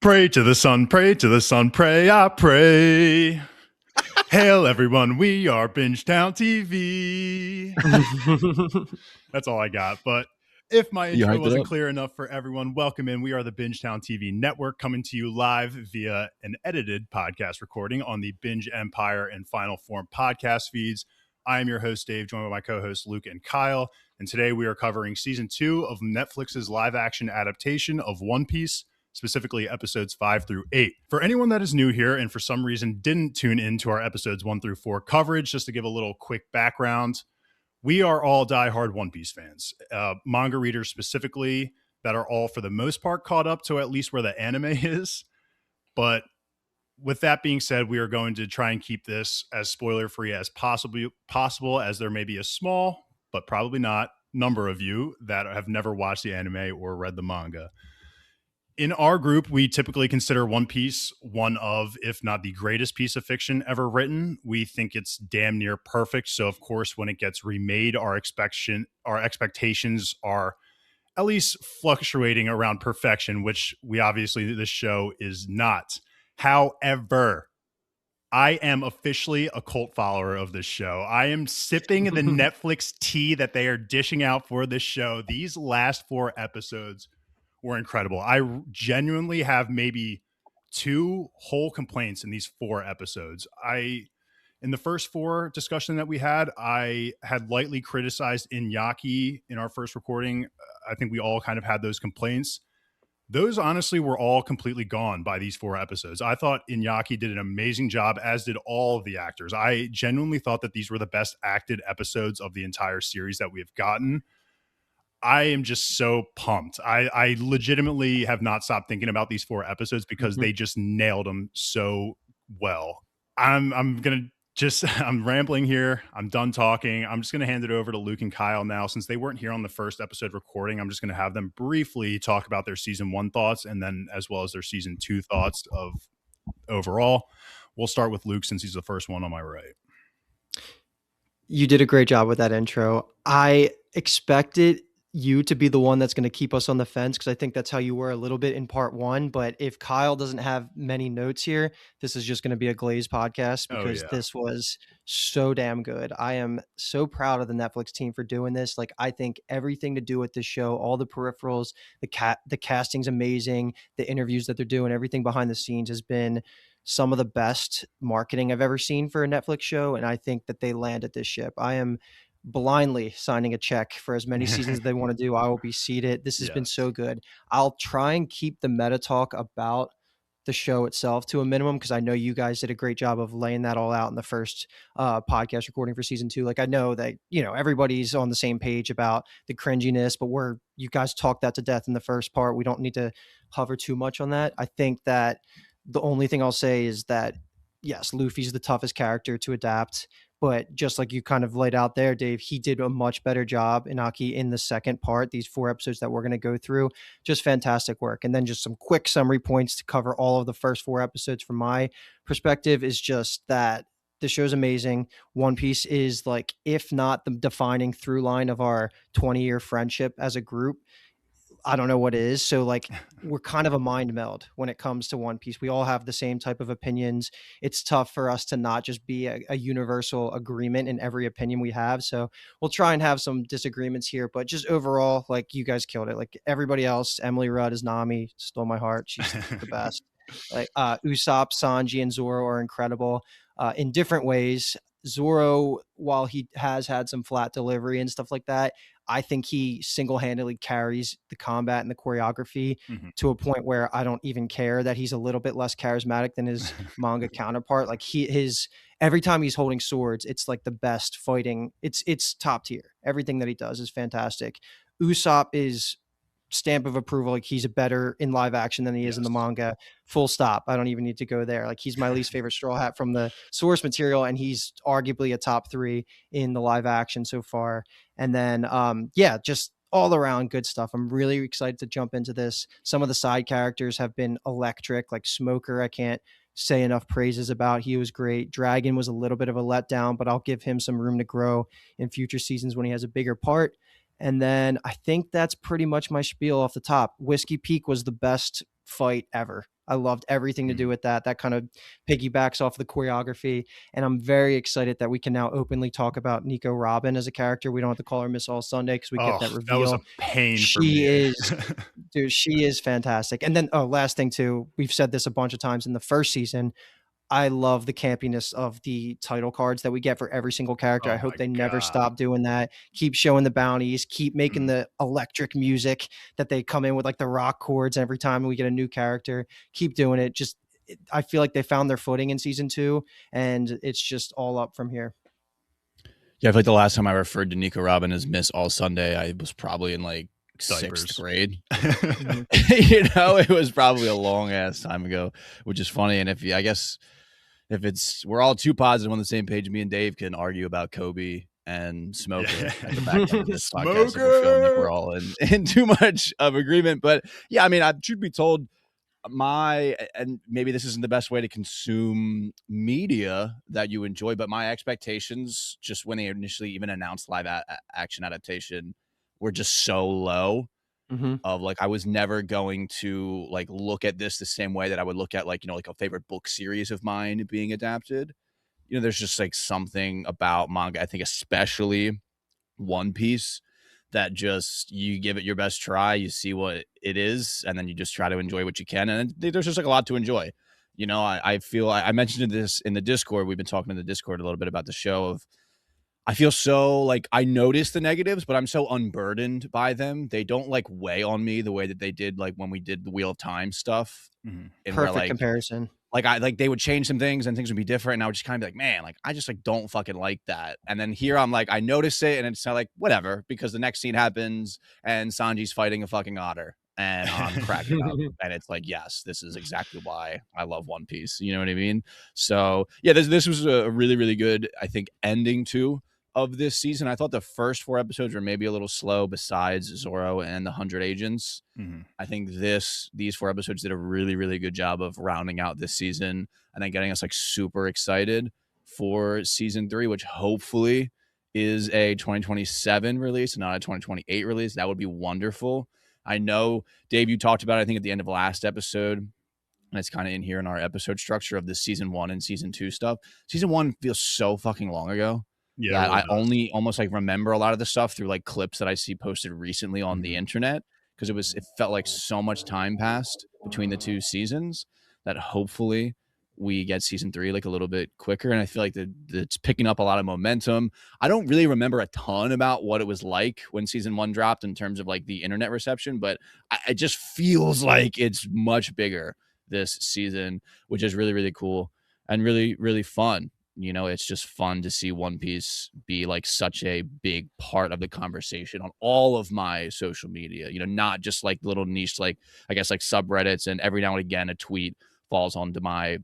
Pray to the sun, pray to the sun, pray, I pray. Hail everyone, we are Bingetown TV. That's all I got. But if my You intro hyped it wasn't up. clear enough for everyone, welcome in. We are the Bingetown TV network coming to you live via an edited podcast recording on the Binge Empire and Final Form podcast feeds. I am your host, Dave, joined by my co-hosts, Luke and Kyle. And today we are covering season 2 of Netflix's live action adaptation of One Piece, specifically episodes 5 through 8. For anyone that is new here and for some reason didn't tune into our episodes 1 through 4 coverage, just to give a little quick background, we are all diehard One Piece fans, manga readers specifically, that are all for the most part caught up to at least where the anime is. But with that being said, we are going to try and keep this as spoiler free as possible, as there may be a small, but probably not, number of you that have never watched the anime or read the manga. In our group, we typically consider One Piece one of, if not the greatest piece of fiction ever written. We think it's damn near perfect. So, of course, when it gets remade, our expectations are at least fluctuating around perfection, which this show is not. However, I am officially a cult follower of this show. I am sipping the Netflix tea that they are dishing out for this show. These last 4 episodes were incredible. I genuinely have maybe 2 whole complaints in these 4 episodes. In the first 4 discussion that we had, I had lightly criticized Iñaki in our first recording. I think we all kind of had those complaints. Those honestly were all completely gone by these 4 episodes. I thought Iñaki did an amazing job, as did all of the actors. I genuinely thought that these were the best acted episodes of the entire series that we have gotten. I am just so pumped. I legitimately have not stopped thinking about these 4 episodes because they just nailed them so well. I'm rambling here. I'm done talking. I'm just gonna hand it over to Luke and Kyle now, since they weren't here on the first episode recording. I'm just gonna have them briefly talk about their season 1 thoughts, and then as well as their season 2 thoughts of overall. We'll start with Luke since he's the first one on my right. You did a great job with that intro. I expected you to be the one that's going to keep us on the fence, because I think that's how you were a little bit in part 1. But if Kyle doesn't have many notes here, this is just going to be a glazed podcast, because this was so damn good. I am so proud of the Netflix team for doing this. Like, I think everything to do with this show, all the peripherals, the casting's amazing, the interviews that they're doing, everything behind the scenes has been some of the best marketing I've ever seen for a Netflix show. And I think that they landed this ship. I am blindly signing a check for as many seasons as they want to do. I will be seated. This has been so good. I'll try and keep the meta talk about the show itself to a minimum, because I know you guys did a great job of laying that all out in the first podcast recording for season 2. Like, I know that, everybody's on the same page about the cringiness, but you guys talked that to death in the first part. We don't need to hover too much on that. I think that the only thing I'll say is that, yes, Luffy's the toughest character to adapt, but just like you kind of laid out there, Dave, he did a much better job, Inaki, in the second part, these 4 episodes that we're going to go through. Just fantastic work. And then just some quick summary points to cover all of the first 4 episodes from my perspective is just that the show's amazing. One Piece is, like, if not the defining through line of our 20-year friendship as a group, I don't know what it is. So, like, we're kind of a mind meld when it comes to One Piece. We all have the same type of opinions. It's tough for us to not just be a universal agreement in every opinion we have. So we'll try and have some disagreements here, but just overall, like, you guys killed it. Like, everybody else, Emily Rudd as Nami stole my heart. She's the best. Like, Usopp, Sanji, and Zoro are incredible in different ways. Zoro, while he has had some flat delivery and stuff like that, I think he single-handedly carries the combat and the choreography to a point where I don't even care that he's a little bit less charismatic than his manga counterpart. Like, every time he's holding swords, it's like the best fighting. It's top tier. Everything that he does is fantastic. Usopp is stamp of approval. Like, he's better in live action than he is in the manga. Full stop. I don't even need to go there. Like, he's my least favorite Straw Hat from the source material, and he's arguably a top 3 in the live action so far. And then, just all around good stuff. I'm really excited to jump into this. Some of the side characters have been electric, like Smoker. I can't say enough praises about. He was great. Dragon was a little bit of a letdown, but I'll give him some room to grow in future seasons when he has a bigger part. And then I think that's pretty much my spiel off the top. Whiskey Peak was the best fight ever. I loved everything to do Mhm. with that. That kind of piggybacks off the choreography. And I'm very excited that we can now openly talk about Nico Robin as a character. We don't have to call her Miss All Sunday because we get Oh, that that was a reveal. pain for She me. is, dude, she is fantastic. And then, oh, last thing too, we've said this a bunch of times in the first season. I love the campiness of the title cards that we get for every single character. I Oh hope my they never god. stop doing that. Keep showing the bounties, keep making Mhm. the electric music that they come in with, like the rock chords every time we get a new character. Keep doing it. I feel like they found their footing in season 2, and it's just all up from here. Yeah, I feel like the last time I referred to Nico Robin as Miss All Sunday, I was probably in like sixth Diapers. grade. Mhm. It was probably a long ass time ago, which is funny. And I guess if we're all too positive on the same page, me and Dave can argue about Kobe and Smoker Yeah. at the back end of this podcast if we're feeling like we're all in too much of agreement. But yeah, I mean, truth be told, and maybe this isn't the best way to consume media that you enjoy, but my expectations just when they initially even announced live action adaptation were just so low Mhm. of like I was never going to like look at this the same way that I would look at like like a favorite book series of mine being adapted. There's just like something about manga, I think especially One Piece, that just you give it your best try, you see what it is, and then you just try to enjoy what you can. And there's just like a lot to enjoy. I feel I mentioned this in the Discord. We've been talking in the Discord a little bit about the show of I feel so like I notice the negatives, but I'm so unburdened by them. They don't like weigh on me the way that they did like when we did the Wheel of Time stuff. Mhm. And where Perfect comparison. like they would change some things and things would be different. And I would just kind of be like, man, like I just like don't fucking like that. And then here I'm like, I notice it and it's not like whatever, because the next scene happens and Sanji's fighting a fucking otter and I'm cracking up. And it's like, yes, this is exactly why I love One Piece. You know what I mean? So yeah, this was a really, really good, I think, ending to of this season. I thought the first 4 episodes were maybe a little slow besides Zoro and the 100 Agents. Mhm. I think these 4 episodes did a really, really good job of rounding out this season and then getting us like super excited for season 3, which hopefully is a 2027 release, not a 2028 release. That would be wonderful. I know, Dave, you talked about it, I think at the end of last episode, and it's kind of in here in our episode structure of the season 1 and season 2 stuff. Season 1 feels so fucking long ago Yeah, it that really I does. only almost like remember a lot of the stuff through like clips that I see posted recently on the Mhm. internet, because it felt like so much time passed between the 2 seasons that hopefully we get season 3 like a little bit quicker. And I feel like it's picking up a lot of momentum. I don't really remember a ton about what it was like when season 1 dropped in terms of like the internet reception, but it just feels like it's much bigger this season, which is really, really cool and really, really fun. It's just fun to see One Piece be like such a big part of the conversation on all of my social media, not just like little niche, like I guess like subreddits, and every now and again a tweet falls onto my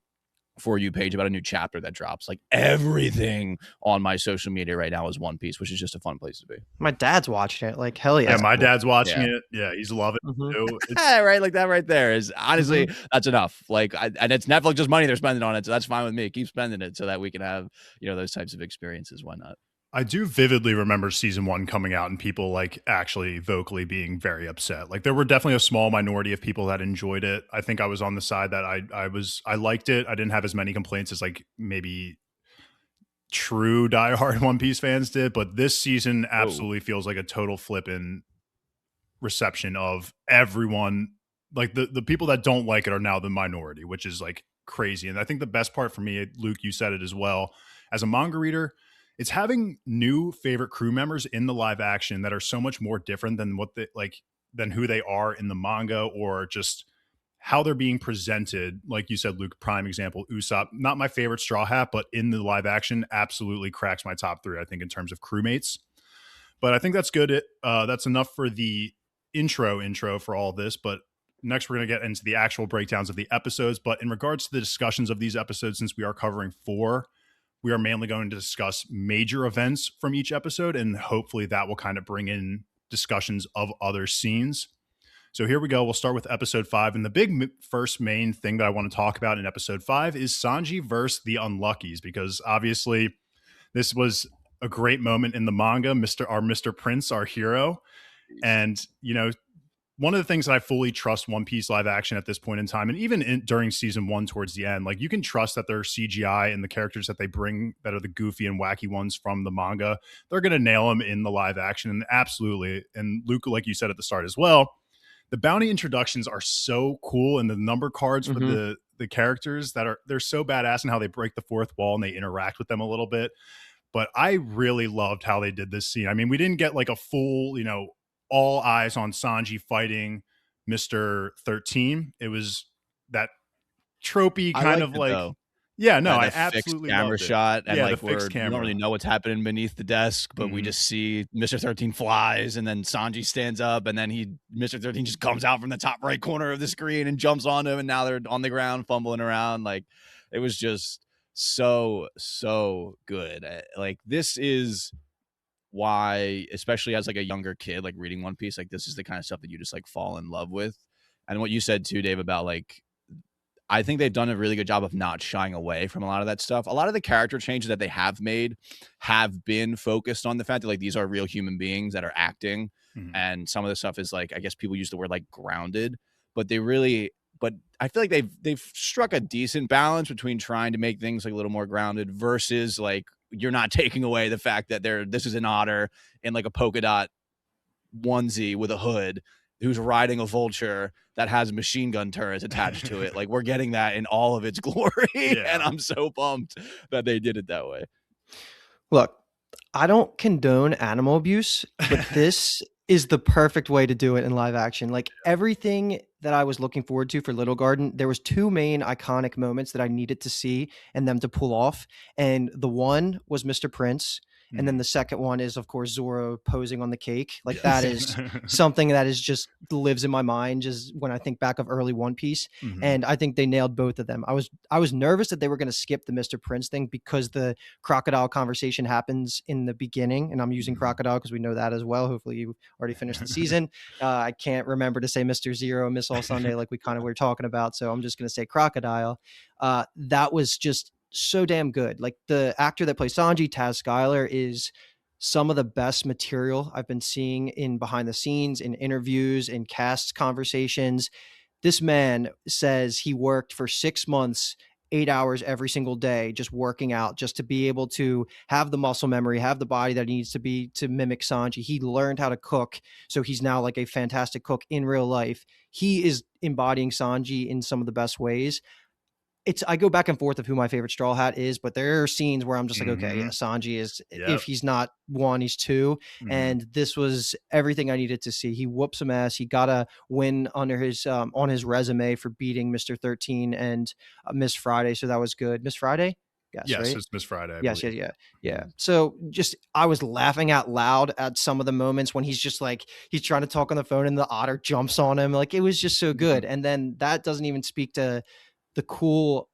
For You page about a new chapter that drops. Like everything on my social media right now is One Piece, which is just a fun place to be. My dad's watching it. Like, hell Yeah, yeah. my cool. dad's watching Yeah. it. Yeah, he's loving it Mhm. too. It's Right, like that right there is honestly that's enough. Like, and it's Netflix's money they're spending on it, so that's fine with me. Keep spending it so that we can have those types of experiences. Why not? I do vividly remember season 1 coming out and people like actually vocally being very upset. Like there were definitely a small minority of people that enjoyed it. I think I was on the side that I liked it. I didn't have as many complaints as like maybe true diehard One Piece fans did, but this season absolutely feels like a total flip in reception of everyone. Like the people that don't like it are now the minority, which is like crazy. And I think the best part for me, Luke, you said it as well, as a manga reader, it's having new favorite crew members in the live action that are so much more different than what they like than who they are in the manga, or just how they're being presented. Like you said, Luke, prime example, Usopp, not my favorite Straw Hat, but in the live action absolutely cracks my top 3, I think, in terms of crewmates. But I think that's good. That's enough for the intro for all of this. But next, we're going to get into the actual breakdowns of the episodes. But in regards to the discussions of these episodes, since we are covering 4, we are mainly going to discuss major events from each episode. And hopefully that will kind of bring in discussions of other scenes. So here we go. We'll start with episode 5. And the big first main thing that I want to talk about in episode 5 is Sanji versus the Unluckies, because obviously this was a great moment in the manga. Mr. Prince, our hero. And, one of the things that I fully trust One Piece live action at this point in time, and even during season 1 towards the end, like you can trust that their CGI and the characters that they bring that are the goofy and wacky ones from the manga, they're going to nail them in the live action. And absolutely. And Luke, like you said at the start as well, the bounty introductions are so cool, and the number cards for the characters they're so badass, and how they break the fourth wall and they interact with them a little bit. But I really loved how they did this scene. I mean, we didn't get like a full, all eyes on Sanji fighting Mr. 13. It was that tropey kind of like, though. Yeah, no, I fixed absolutely camera loved it. shot, and Yeah, like the fixed we camera. don't really know what's happening beneath the desk, but we just see Mr. 13 flies, and then Sanji stands up, and then Mr. 13 just comes out from the top right corner of the screen and jumps on him, and now they're on the ground fumbling around. Like, it was just so good. Like, this is why, especially as like a younger kid, like reading One Piece, like this is the kind of stuff that you just like fall in love with. And what you said too, Dave, about like, I think they've done a really good job of not shying away from a lot of that stuff. A lot of the character changes that they have made have been focused on the fact that like these are real human beings that are acting. And some of the stuff is like, I guess people use the word like grounded, but I feel like they've struck a decent balance between trying to make things like a little more grounded versus like, you're not taking away the fact that this is an otter in like a polka dot onesie with a hood who's riding a vulture that has machine gun turrets attached to it. Like, we're getting that in all of its glory. And I'm so pumped that they did it that way. Look, I don't condone animal abuse, but this is the perfect way to do it in live action. Like, everything that I was looking forward to for Little Garden, there was two main iconic moments that I needed to see and them to pull off. And the one was Mr. Prince. And then the second one is, of course, Zoro posing on the cake. Like, that is something that is just lives in my mind just when I think back of early One Piece. And I think they nailed both of them. I was nervous that they were going to skip the Mr. Prince thing because the crocodile conversation happens in the beginning. And I'm using crocodile because we know that as well. Hopefully you already finished the season. I can't remember to say Mr. Zero, Miss All Sunday like we kind of were talking about. So I'm just going to say crocodile. That was just so damn good. Like, the actor that plays Sanji, Taz Skylar, is some of the best material I've been seeing in behind the scenes, in interviews, in cast conversations. This man says he worked for 6 months, 8 hours every single day, just working out, just to be able to have the muscle memory, have the body that he needs to be to mimic Sanji. He learned how to cook, so he's now like a fantastic cook in real life. He is embodying Sanji in some of the best ways. I go back and forth of who my favorite Straw Hat is, but there are scenes where I'm just like, okay, yeah, Sanji is, if he's not one, he's two. And this was everything I needed to see. He whoops some ass. He got a win under his, on his resume for beating Mr. 13 and Miss Friday. So that was good. Miss Friday? Yes, right? It's Miss Friday. Yeah. So just, I was laughing out loud at some of the moments when he's just like, he's trying to talk on the phone and the otter jumps on him. Like, it was just so good. And then that doesn't even speak to the cool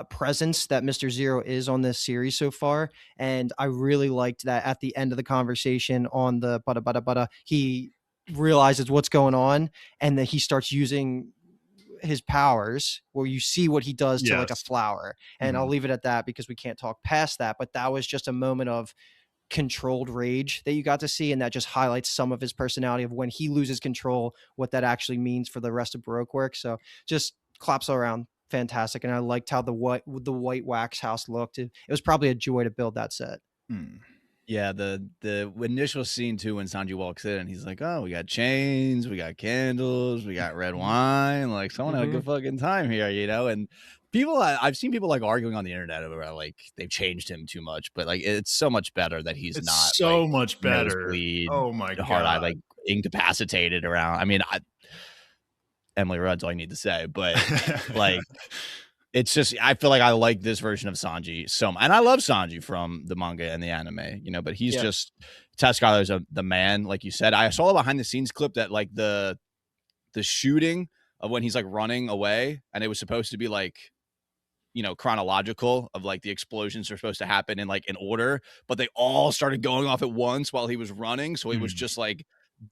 presence that Mr. Zero is on this series so far. And I really liked that at the end of the conversation on the bada, he realizes what's going on, and that he starts using his powers, where you see what he does to like a flower. And I'll leave it at that because we can't talk past that. But that was just a moment of controlled rage that you got to see, and that just highlights some of his personality of when he loses control, what that actually means for the rest of Baroque work. So just claps all around. Fantastic. And I liked how the white wax house looked. It was probably a joy to build that set. Yeah, the initial scene too, when Sanji walks in and he's like, oh, we got chains, we got candles, we got red wine, like someone had a good fucking time here, and people, I've seen people like arguing on the internet about like they've changed him too much, but like it's so much better that he's not so like, much better. Nosebleed, oh my god, hard eye, like incapacitated around. I mean, Emily Rudd's all I need to say, but like, it's just, I feel like I like this version of Sanji so much. And I love Sanji from the manga and the anime, but he's just, Taz Skylar's the man, like you said. I saw a behind the scenes clip that like the shooting of when he's like running away, and it was supposed to be like, chronological of like the explosions are supposed to happen in like in order, but they all started going off at once while he was running. So it was just like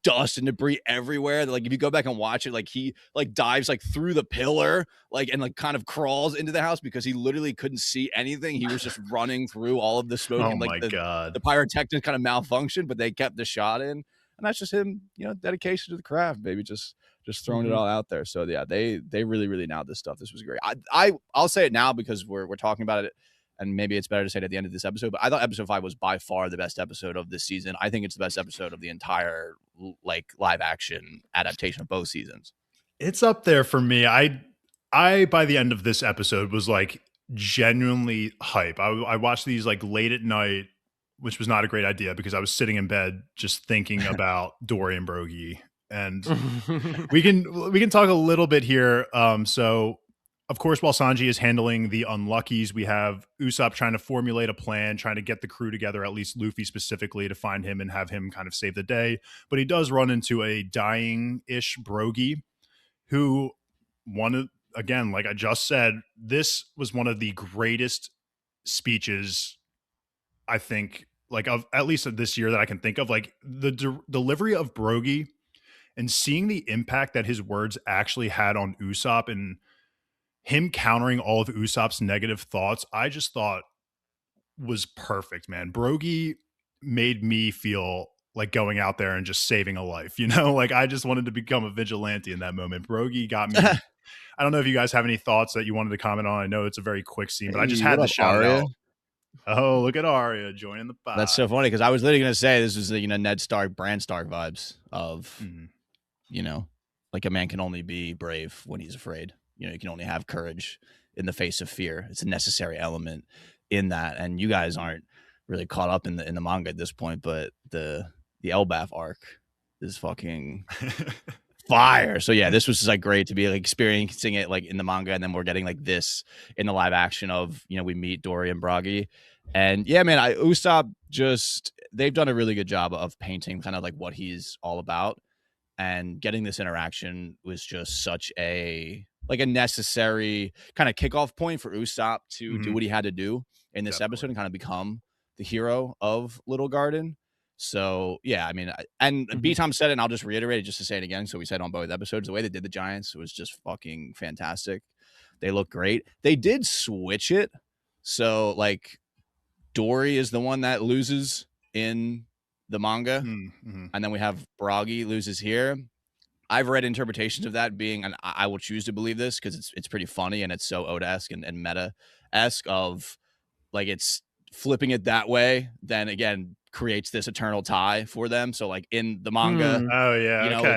dust and debris everywhere. Like, if you go back and watch it, like he like dives like through the pillar, like, and like kind of crawls into the house because he literally couldn't see anything. He was just running through all of the smoke. And like the pyrotechnics kind of malfunctioned, but they kept the shot in. and that's just him, dedication to the craft, maybe just throwing it all out there. So yeah, they really really nailed this stuff. This was great. I'll say it now because we're talking about it, and maybe it's better to say it at the end of this episode. But I thought episode 5 was by far the best episode of this season. I think it's the best episode of the entire live action adaptation of both seasons. It's up there for me. I by the end of this episode was genuinely hype. I watched these late at night, which was not a great idea because I was sitting in bed just thinking about Dorian Broggie. And we can talk a little bit here. So of course, while Sanji is handling the Unluckies, we have Usopp trying to formulate a plan, trying to get the crew together, at least Luffy specifically, to find him and have him kind of save the day. But he does run into a dying-ish Broggie, who again, like I just said, this was one of the greatest speeches, I think, of at least this year that I can think of. The delivery of Broggie and seeing the impact that his words actually had on Usopp and him countering all of Usopp's negative thoughts, I just thought was perfect, man. Broggie made me feel like going out there and just saving a life, I just wanted to become a vigilante in that moment. Broggie got me. I don't know if you guys have any thoughts that you wanted to comment on. I know it's a very quick scene, but I just had to shout it out. Oh, look at Arya joining the pod. That's so funny because I was literally going to say this was the Ned Stark, Bran Stark vibes of, like a man can only be brave when he's afraid. You can only have courage in the face of fear. It's a necessary element in that. And you guys aren't really caught up in the manga at this point, but the Elbaf arc is fucking fire. So yeah, this was just great to be experiencing it in the manga, and then we're getting this in the live action of we meet Dorian Broggie. And yeah, man, Usopp they've done a really good job of painting kind of what he's all about, and getting this interaction was just such a necessary kind of kickoff point for Usopp to do what he had to do in this episode and kind of become the hero of Little Garden. So yeah, I mean, and B-Tom said it, and I'll just reiterate it just to say it again. So we said on both episodes, the way they did the Giants was just fucking fantastic. They look great. They did switch it. So Dory is the one that loses in the manga. And then we have Broggie loses here. I've read interpretations of that being, and I will choose to believe this because it's pretty funny and it's so Oda-esque and meta-esque of it's flipping it that way, then again creates this eternal tie for them. So in the manga,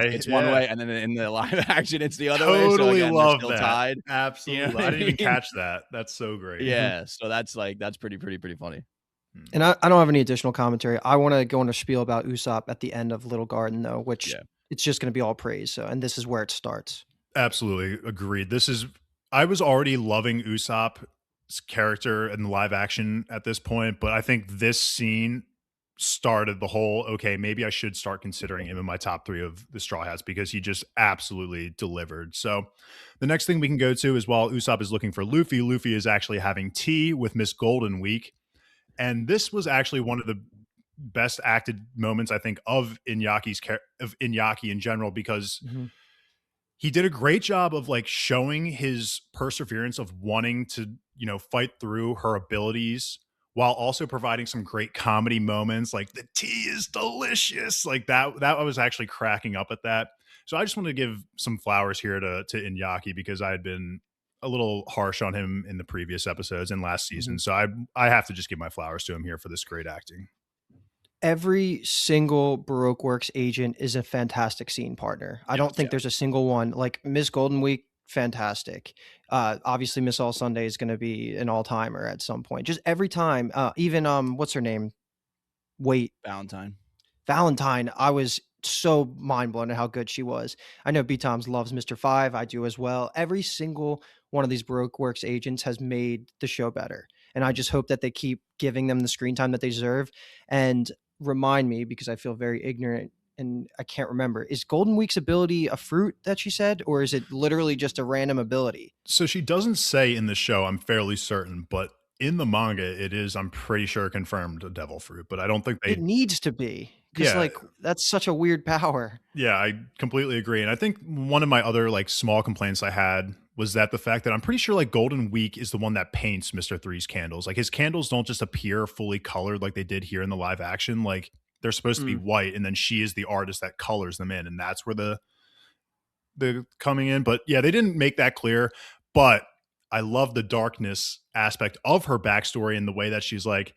it's one way, and then in the live action it's the other way. So again, love still that. Tied. Absolutely, I didn't even catch that. That's so great. Yeah, so that's pretty funny. And I don't have any additional commentary. I want to go into a spiel about Usopp at the end of Little Garden, though, which it's just going to be all praise. So, and this is where it starts. Absolutely agreed. I was already loving Usopp's character in the live action at this point, but I think this scene started the whole, okay, maybe I should start considering him in my top 3 of the Straw Hats because he just absolutely delivered. So the next thing we can go to is while Usopp is looking for Luffy, Luffy is actually having tea with Miss Golden Week. And this was actually one of the best acted moments, I think, of Iñaki in general, because he did a great job of showing his perseverance of wanting to, fight through her abilities while also providing some great comedy moments. The tea is delicious. That I was actually cracking up at that. So I just want to give some flowers here to Iñaki because I had been a little harsh on him in the previous episodes and last season. So I have to just give my flowers to him here for this great acting. Every single Baroque Works agent is a fantastic scene partner. I don't think there's a single one Miss Golden Week. Fantastic. Obviously Miss All Sunday is going to be an all-timer at some point. Just every time, even what's her name? Valentine. I was so mind blown at how good she was. I know B-Toms loves Mr. 5. I do as well. Every single one of these Baroque Works agents has made the show better. And I just hope that they keep giving them the screen time that they deserve. And remind me, because I feel very ignorant and I can't remember, is Golden Week's ability a fruit that she said, or is it literally just a random ability? So she doesn't say in the show, I'm fairly certain, but in the manga, it is, I'm pretty sure, confirmed a devil fruit, but I don't think it needs to be. Because that's such a weird power. Yeah, I completely agree. And I think one of my other small complaints I had was that the fact that I'm pretty sure Golden Week is the one that paints Mr. Three's candles. His candles don't just appear fully colored like they did here in the live action. they're supposed to be white, and then she is the artist that colors them in, and that's where the coming in. But yeah, they didn't make that clear. But I love the darkness aspect of her backstory and the way that she's like,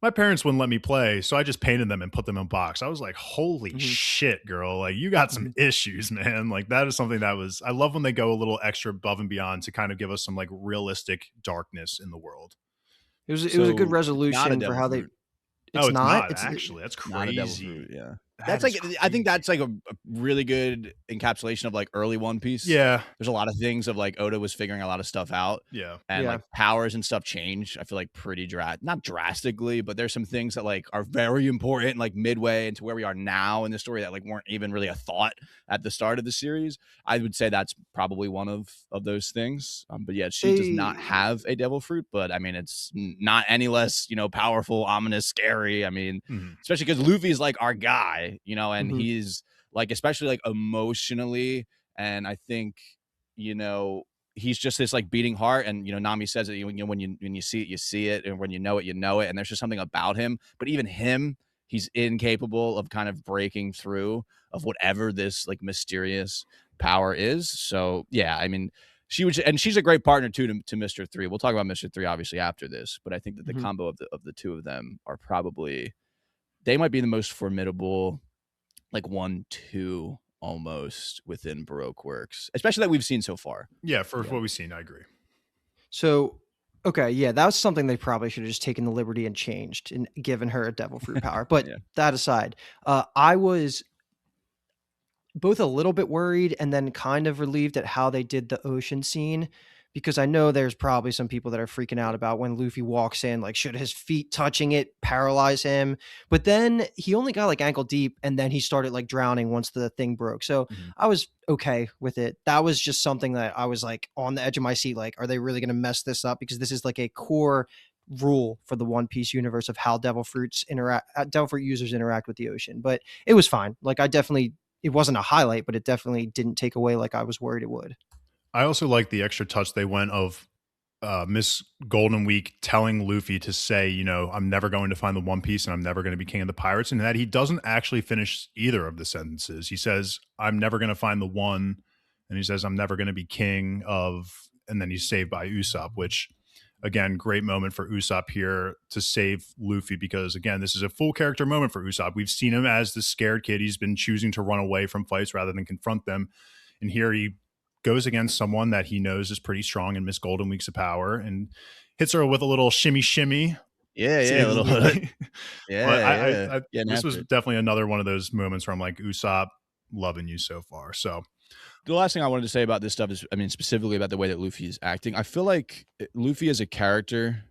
my parents wouldn't let me play, so I just painted them and put them in a box. I was like, holy shit, girl. Like, you got some issues, man. Like, that is something that was, I love when they go a little extra above and beyond to kind of give us some like realistic darkness in the world. It was a good resolution for how they. It's not actually. That's crazy. Not a devil fruit, yeah. That's like crazy. I think that's like a really good encapsulation of like early One Piece. Yeah. There's a lot of things of like Oda was figuring a lot of stuff out. Yeah. And like powers and stuff change. I feel like pretty not drastically, but there's some things that like are very important like midway into where we are now in the story that like weren't even really a thought at the start of the series. I would say that's probably one of those things. But yeah, she does not have a devil fruit, but I mean, it's not any less, powerful, ominous, scary. I mean, especially because Luffy's like our guy. And he's like, especially like emotionally. And I think, he's just this like beating heart. And, Nami says that, when you see it, you see it. And when you know it, you know it. And there's just something about him. But even him, he's incapable of kind of breaking through of whatever this like mysterious power is. So, yeah, I mean, she's a great partner too to Mr. 3. We'll talk about Mr. 3 obviously after this. But I think that the combo of the two of them are probably, they might be the most formidable, like 1-2 almost within Baroque works, especially that we've seen so far. Yeah, for what we've seen, I agree. So, okay, yeah, that was something they probably should have just taken the liberty and changed and given her a devil fruit power. But that aside, I was both a little bit worried and then kind of relieved at how they did the ocean scene. Because I know there's probably some people that are freaking out about when Luffy walks in, like, should his feet touching it paralyze him? But then he only got like ankle deep and then he started like drowning once the thing broke. So I was okay with it. That was just something that I was like on the edge of my seat. Like, are they really going to mess this up? Because this is like a core rule for the One Piece universe of how devil fruit users interact with the ocean. But it was fine. Like, it wasn't a highlight, but it definitely didn't take away like I was worried it would. I also like the extra touch they went of Miss Golden Week telling Luffy to say, I'm never going to find the One Piece and I'm never going to be king of the pirates, and that he doesn't actually finish either of the sentences. He says, I'm never going to find the one, and he says, I'm never going to be king of, and then he's saved by Usopp, which, again, great moment for Usopp here to save Luffy because, again, this is a full character moment for Usopp. We've seen him as the scared kid. He's been choosing to run away from fights rather than confront them, and here he goes against someone that he knows is pretty strong in Miss Golden Week's power and hits her with a little shimmy. Yeah. This was definitely another one of those moments where I'm like, Usopp, loving you so far. So the last thing I wanted to say about this stuff is, I mean, specifically about the way that Luffy is acting. I feel like Luffy as a character,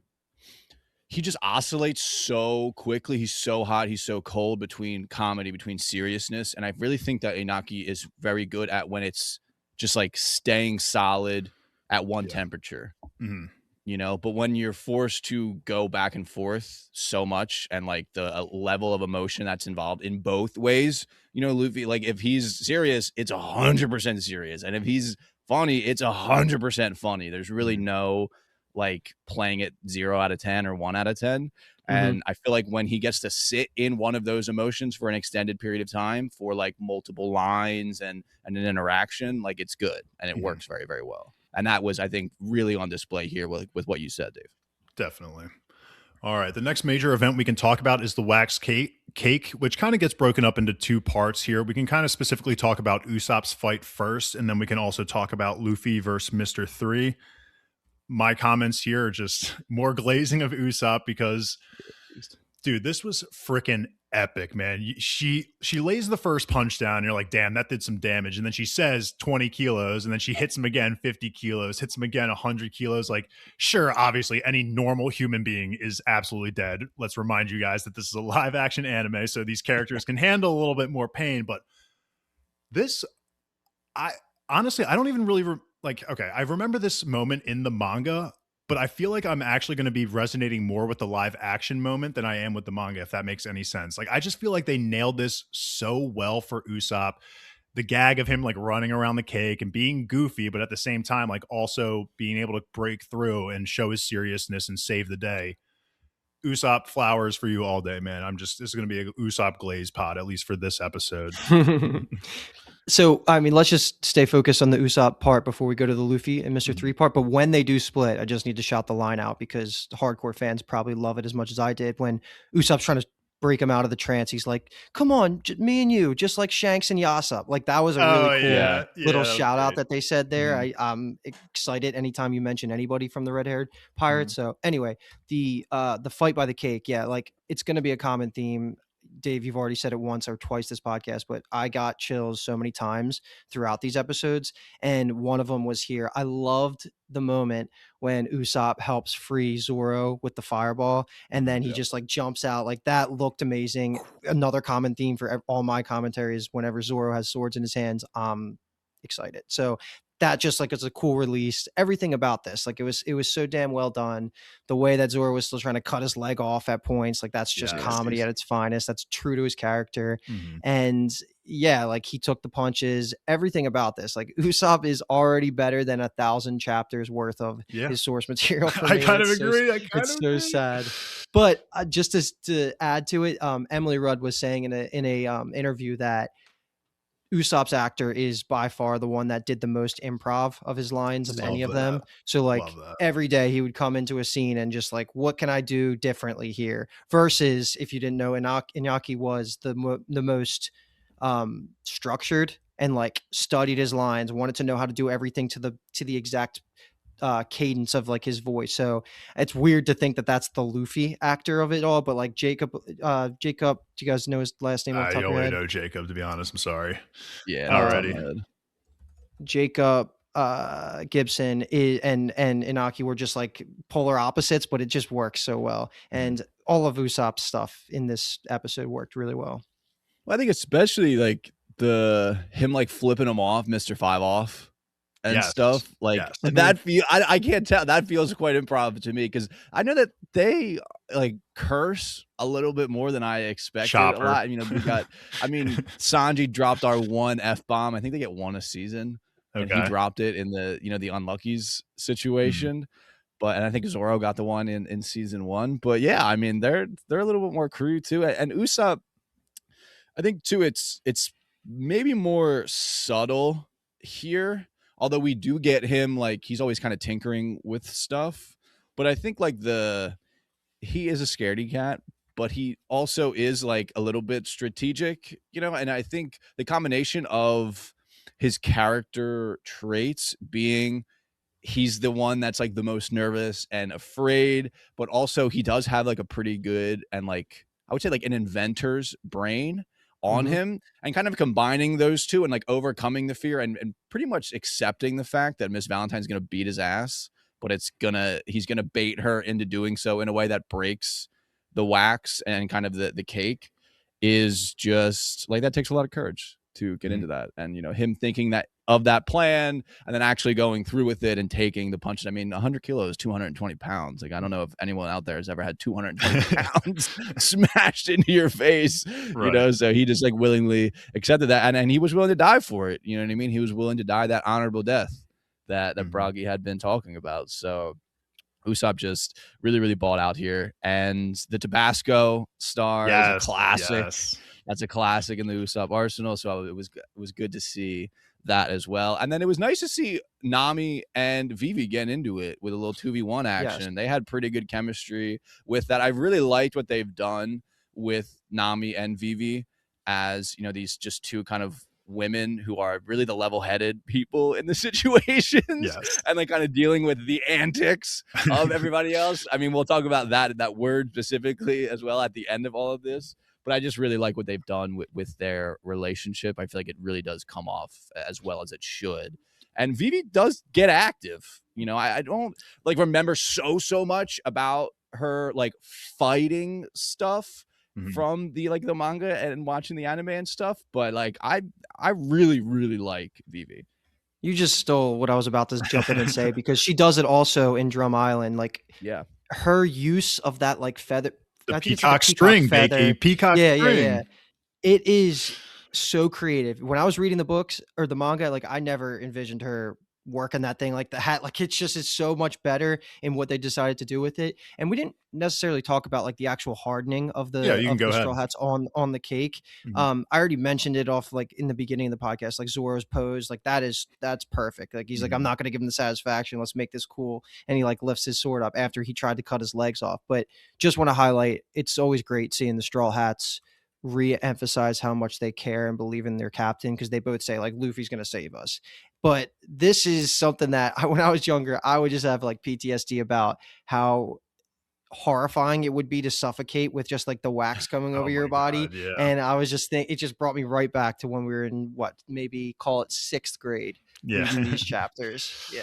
he just oscillates so quickly. He's so hot. He's so cold between comedy, between seriousness. And I really think that Inaki is very good at when it's just like staying solid at one temperature, but when you're forced to go back and forth so much and like the level of emotion that's involved in both ways, Luffy, like if he's serious, it's 100% serious. And if he's funny, it's 100% funny. There's really no like playing it 0 out of 10 or 1 out of 10. And I feel like when he gets to sit in one of those emotions for an extended period of time for like multiple lines and an interaction, like it's good and it works very, very well. And that was, I think, really on display here with what you said, Dave. Definitely. All right. The next major event we can talk about is the wax cake, which kind of gets broken up into 2 parts here. We can kind of specifically talk about Usopp's fight first, and then we can also talk about Luffy versus Mr. 3. My comments here are just more glazing of Usopp because, dude, this was freaking epic, man. She lays the first punch down and you're like, damn, that did some damage. And then she says 20 kilos and then she hits him again 50 kilos, hits him again 100 kilos. Like, sure, obviously any normal human being is absolutely dead. Let's remind you guys that this is a live action anime, so these characters can handle a little bit more pain. But this, I don't even really okay, I remember this moment in the manga, but I feel like I'm actually going to be resonating more with the live action moment than I am with the manga, if that makes any sense. Like, I just feel like they nailed this so well for Usopp. The gag of him like running around the cake and being goofy, but at the same time, like also being able to break through and show his seriousness and save the day. Usopp flowers for you all day, man. This is going to be a Usopp glaze pod, at least for this episode. So, I mean, let's just stay focused on the Usopp part before we go to the Luffy and Mr. 3 part. But when they do split, I just need to shout the line out because hardcore fans probably love it as much as I did. When Usopp's trying to break him out of the trance, he's like, come on, me and you, just like Shanks and Yasopp. Like, that was a really cool little shout out that they said there. I'm excited anytime you mention anybody from the red-haired pirates. So anyway, the fight by the cake, like it's going to be a common theme. Dave, you've already said it once or twice this podcast, but I got chills so many times throughout these episodes. And one of them was here. I loved the moment when Usopp helps free Zoro with the fireball. And then he just like jumps out. Like that looked amazing. Another common theme for all my commentaries, whenever Zoro has swords in his hands, I'm excited. So that just like is a cool release. Everything about this, like it was so damn well done. The way that Zoro was still trying to cut his leg off at points, like that's just comedy at its finest. That's true to his character. And like he took the punches. Everything about this, like Usopp is already better than 1,000 chapters worth of his source material. For me. I kind of agree. It's so sad. But just to add to it, Emily Rudd was saying in a interview that Usopp's actor is by far the one that did the most improv of his lines of any of them. So like every day he would come into a scene and just like, what can I do differently here? Versus if you didn't know, Inaki was the most structured and like studied his lines, wanted to know how to do everything to the exact cadence of like his voice. So it's weird to think that that's the Luffy actor of it all, but like Jacob, do you guys know his last name? I only know Jacob, to be honest. I'm sorry. Yeah, already. Jacob Gibson and Inaki were just like polar opposites, but it just works so well. And all of Usopp's stuff in this episode worked really well. I think especially like him like flipping him off, Mr. Five off. And stuff like that I can't tell, that feels quite improv to me because I know that they like curse a little bit more than I expected. A lot. You know, we got Sanji dropped our one F-bomb. I think they get one a season. And he dropped it in the the Unluckies situation. And I think Zoro got the one in season 1. But yeah, I mean they're a little bit more crude too. And Usopp, I think too it's maybe more subtle here. Although we do get him, like, he's always kind of tinkering with stuff. But I think, like, he is a scaredy cat, but he also is, like, a little bit strategic, And I think the combination of his character traits being he's the one that's, like, the most nervous and afraid, but also he does have, like, a pretty good and, like, I would say, like, an inventor's brain on him, and kind of combining those two and like overcoming the fear and pretty much accepting the fact that Miss Valentine's going to beat his ass, but he's going to bait her into doing so in a way that breaks the wax and kind of the cake is just like, that takes a lot of courage to get into that. And, him thinking of that plan and then actually going through with it and taking the punches. I mean, 100 kilos, 220 pounds. Like, I don't know if anyone out there has ever had 220 pounds smashed into your face, so he just like willingly accepted that. And he was willing to die for it. You know what I mean? He was willing to die that honorable death that Bragi had been talking about. So Usopp just really, really balled out here. And the Tabasco star is a classic. That's a classic in the Usopp arsenal. So it was good to see that as well. And then it was nice to see Nami and Vivi getting into it with a little 2v1 action. They had pretty good chemistry with that. I really liked what they've done with Nami and Vivi as, these just two kind of women who are really the level-headed people in the situations and like kind of dealing with the antics of everybody else. I mean, we'll talk about that word specifically as well at the end of all of this. But I just really like what they've done with their relationship. I feel like it really does come off as well as it should. And Vivi does get active. I don't like remember so much about her like fighting stuff from the manga and watching the anime and stuff. But like I really, really like Vivi. You just stole what I was about to jump in and say, because she does it also in Drum Island. Like her use of that like feather. The peacock string, baby. Peacock string. Yeah. It is so creative. When I was reading the books or the manga, like I never envisioned her working that thing like the hat. Like it's so much better in what they decided to do with it. And we didn't necessarily talk about like the actual hardening of Yeah, you can go the ahead. straw hats on the cake. I already mentioned it off like in the beginning of the podcast, like Zoro's pose, like that's perfect. Like he's like, I'm not going to give him the satisfaction. Let's make this cool. And he like lifts his sword up after he tried to cut his legs off. But just want to highlight, it's always great seeing the straw hats re-emphasize how much they care and believe in their captain, because they both say like Luffy's going to save us. But this is something that when I was younger, I would just have like PTSD about how horrifying it would be to suffocate with just like the wax coming over your body. God, yeah. And I was just it just brought me right back to when we were in maybe call it 6th grade. Yeah. Reading these chapters. Yeah.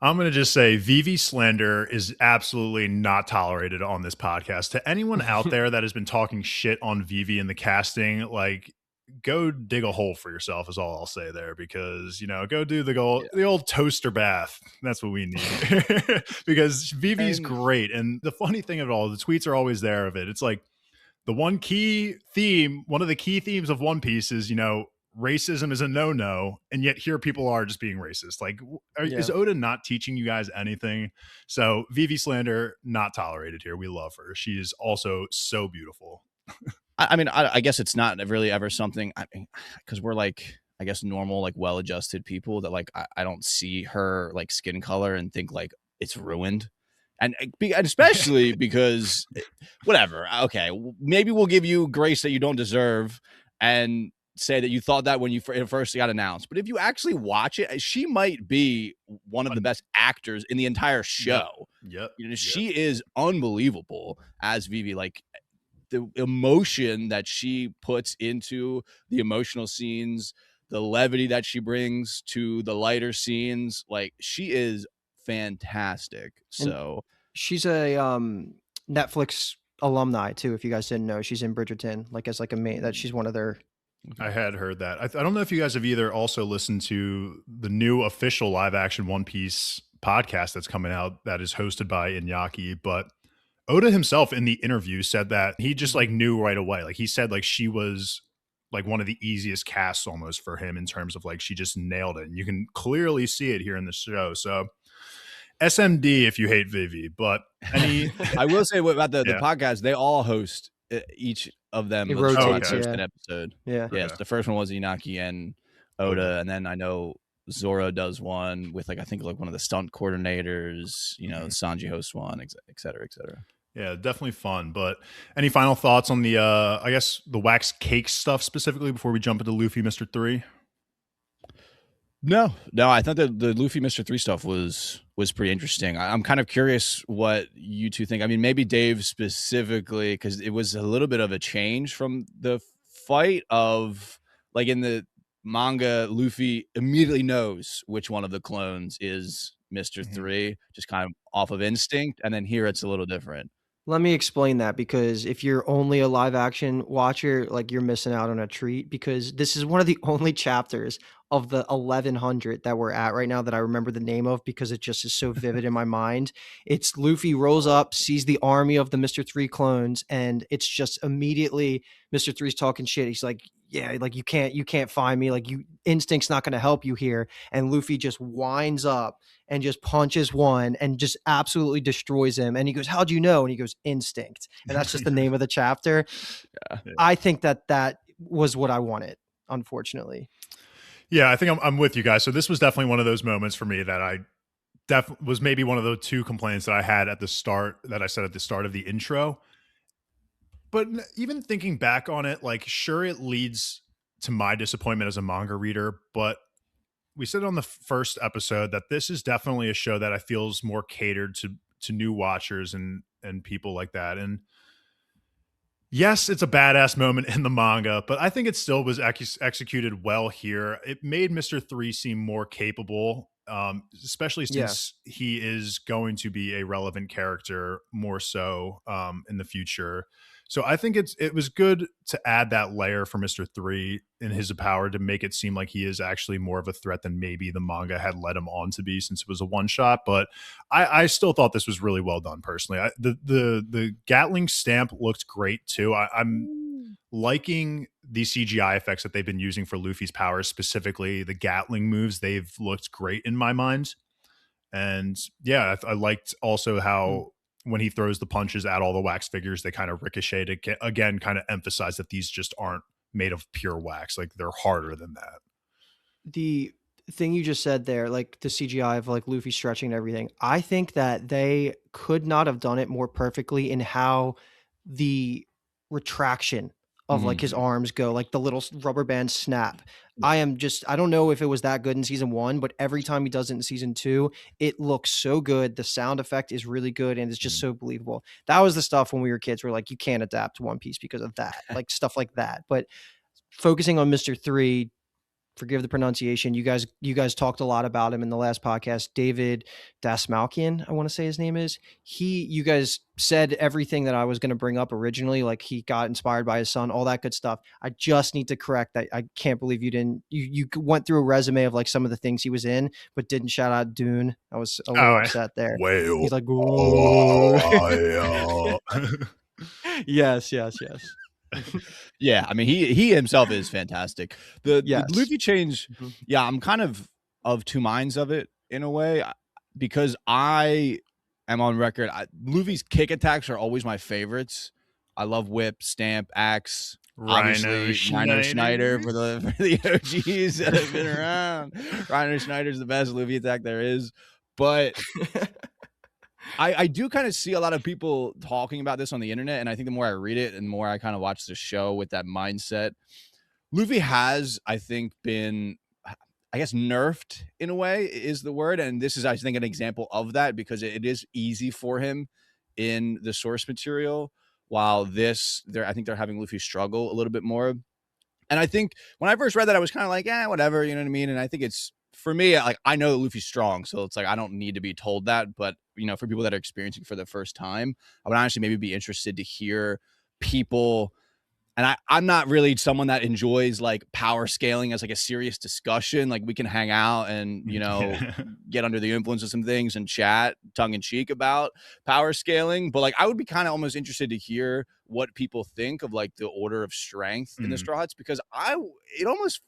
I'm going to just say Vivi slander is absolutely not tolerated on this podcast. To anyone out there that has been talking shit on Vivi and the casting, like, go dig a hole for yourself is all I'll say there, because, go do the old toaster bath. That's what we need. Because Vivi's great. And the funny thing of it all, the tweets are always there of it. It's like one of the key themes of One Piece is, racism is a no-no, and yet here people are just being racist. Like, is Oda not teaching you guys anything? So Vivi slander not tolerated here. We love her. She is also so beautiful. I mean, I guess it's not really ever something, because we're like, I guess, normal, like well-adjusted people that like, I don't see her like skin color and think like it's ruined. And especially because whatever, okay, maybe we'll give you grace that you don't deserve and say that you thought that when you first got announced. But if you actually watch it, she might be one of the best actors in the entire show. Yep. She is unbelievable as Vivi. Like, the emotion that she puts into the emotional scenes, the levity that she brings to the lighter scenes, like, she is fantastic. So she's a Netflix alumni too. If you guys didn't know, she's in Bridgerton, like as like a main, that she's one of their. I had heard that. I don't know if you guys have either also listened to the new official live action One Piece podcast that's coming out that is hosted by Iñaki, but Oda himself in the interview said that he just like knew right away. Like, he said like she was like one of the easiest casts almost for him in terms of like, she just nailed it. And you can clearly see it here in the show. So SMD if you hate Vivi, but I will say about the podcast, they all host each of them. It rotates, an episode. Yeah. Yes. The first one was Iñaki and Oda. And then I know Zoro does one with like, I think like one of the stunt coordinators, Sanji hosts one, et cetera, et cetera. Yeah, definitely fun. But any final thoughts on the, I guess the wax cake stuff specifically before we jump into Luffy Mr. 3? No, I thought that the Luffy Mr. 3 stuff was pretty interesting. I'm kind of curious what you two think. I mean, maybe Dave specifically, because it was a little bit of a change from the fight of like in the manga, Luffy immediately knows which one of the clones is Mr. 3, just kind of off of instinct. And then here it's a little different. Let me explain that, because if you're only a live action watcher, like, you're missing out on a treat, because this is one of the only chapters of the 1100 that we're at right now that I remember the name of, because it just is so vivid in my mind. It's Luffy rolls up, sees the army of the Mr. 3 clones, and it's just immediately Mr. 3's talking shit. He's like, yeah, like you can't find me. Like, instinct's not going to help you here. And Luffy just winds up and just punches one and just absolutely destroys him. And he goes, how'd you know? And he goes, instinct. And that's just the name of the chapter. Yeah. I think that was what I wanted, unfortunately. Yeah, I think I'm with you guys. So this was definitely one of those moments for me that I was maybe one of the two complaints that I had at the start, that I said at the start of the intro. But even thinking back on it, like, sure, it leads to my disappointment as a manga reader, but we said on the first episode that this is definitely a show that I feel is more catered to new watchers and people like that. And yes, it's a badass moment in the manga, but I think it still was executed well here. It made Mr. 3 seem more capable, especially since he is going to be a relevant character more so in the future. So I think it was good to add that layer for Mr. 3 in his power to make it seem like he is actually more of a threat than maybe the manga had led him on to be, since it was a one shot. But I still thought this was really well done personally. The Gatling stamp looked great too. I'm liking these CGI effects that they've been using for Luffy's powers, specifically the Gatling moves, they've looked great in my mind. And yeah, I liked also how when he throws the punches at all the wax figures, they kind of ricochet to again kind of emphasize that these just aren't made of pure wax. Like they're harder than that. The thing you just said there, like the CGI of like Luffy stretching and everything, I think that they could not have done it more perfectly in how the retraction of like his arms go, like the little rubber band snap. I don't know if it was that good in season 1, but every time he does it in season 2, it looks so good. The sound effect is really good and it's just so believable. That was the stuff when we were kids. We're like, you can't adapt One Piece because of that, like stuff like that. But focusing on Mr. 3, forgive the pronunciation. You guys talked a lot about him in the last podcast. David Dasmalkian, I want to say his name is. You guys said everything that I was going to bring up originally. Like he got inspired by his son, all that good stuff. I just need to correct that. I can't believe you didn't. You went through a resume of like some of the things he was in, but didn't shout out Dune. I was a little upset there. Whale. He's like, yes. Yeah, I mean he himself is fantastic. The Luffy change, yeah, I'm kind of two minds of it in a way, because I am on record. Luffy's kick attacks are always my favorites. I love whip, stamp, axe. Rhino Schneider for the OGs that have been around. Rhino Schneider's the best Luffy attack there is, but I do kind of see a lot of people talking about this on the internet, and I think the more I read it and the more I kind of watch the show with that mindset, Luffy has, I think, been, I guess, nerfed in a way is the word, and this is, I think, an example of that, because it is easy for him in the source material, while I think they're having Luffy struggle a little bit more. And I think when I first read that, I was kind of like, whatever, you know what I mean? And I think it's, for me, like, I know that Luffy's strong, so it's like I don't need to be told that. But, you know, for people that are experiencing for the first time, I would honestly maybe be interested to hear people. And I'm not really someone that enjoys like power scaling as like a serious discussion. Like we can hang out and, you know, get under the influence of some things and chat tongue in cheek about power scaling. But like I would be kind of almost interested to hear what people think of like the order of strength in the Straw Hats, because it almost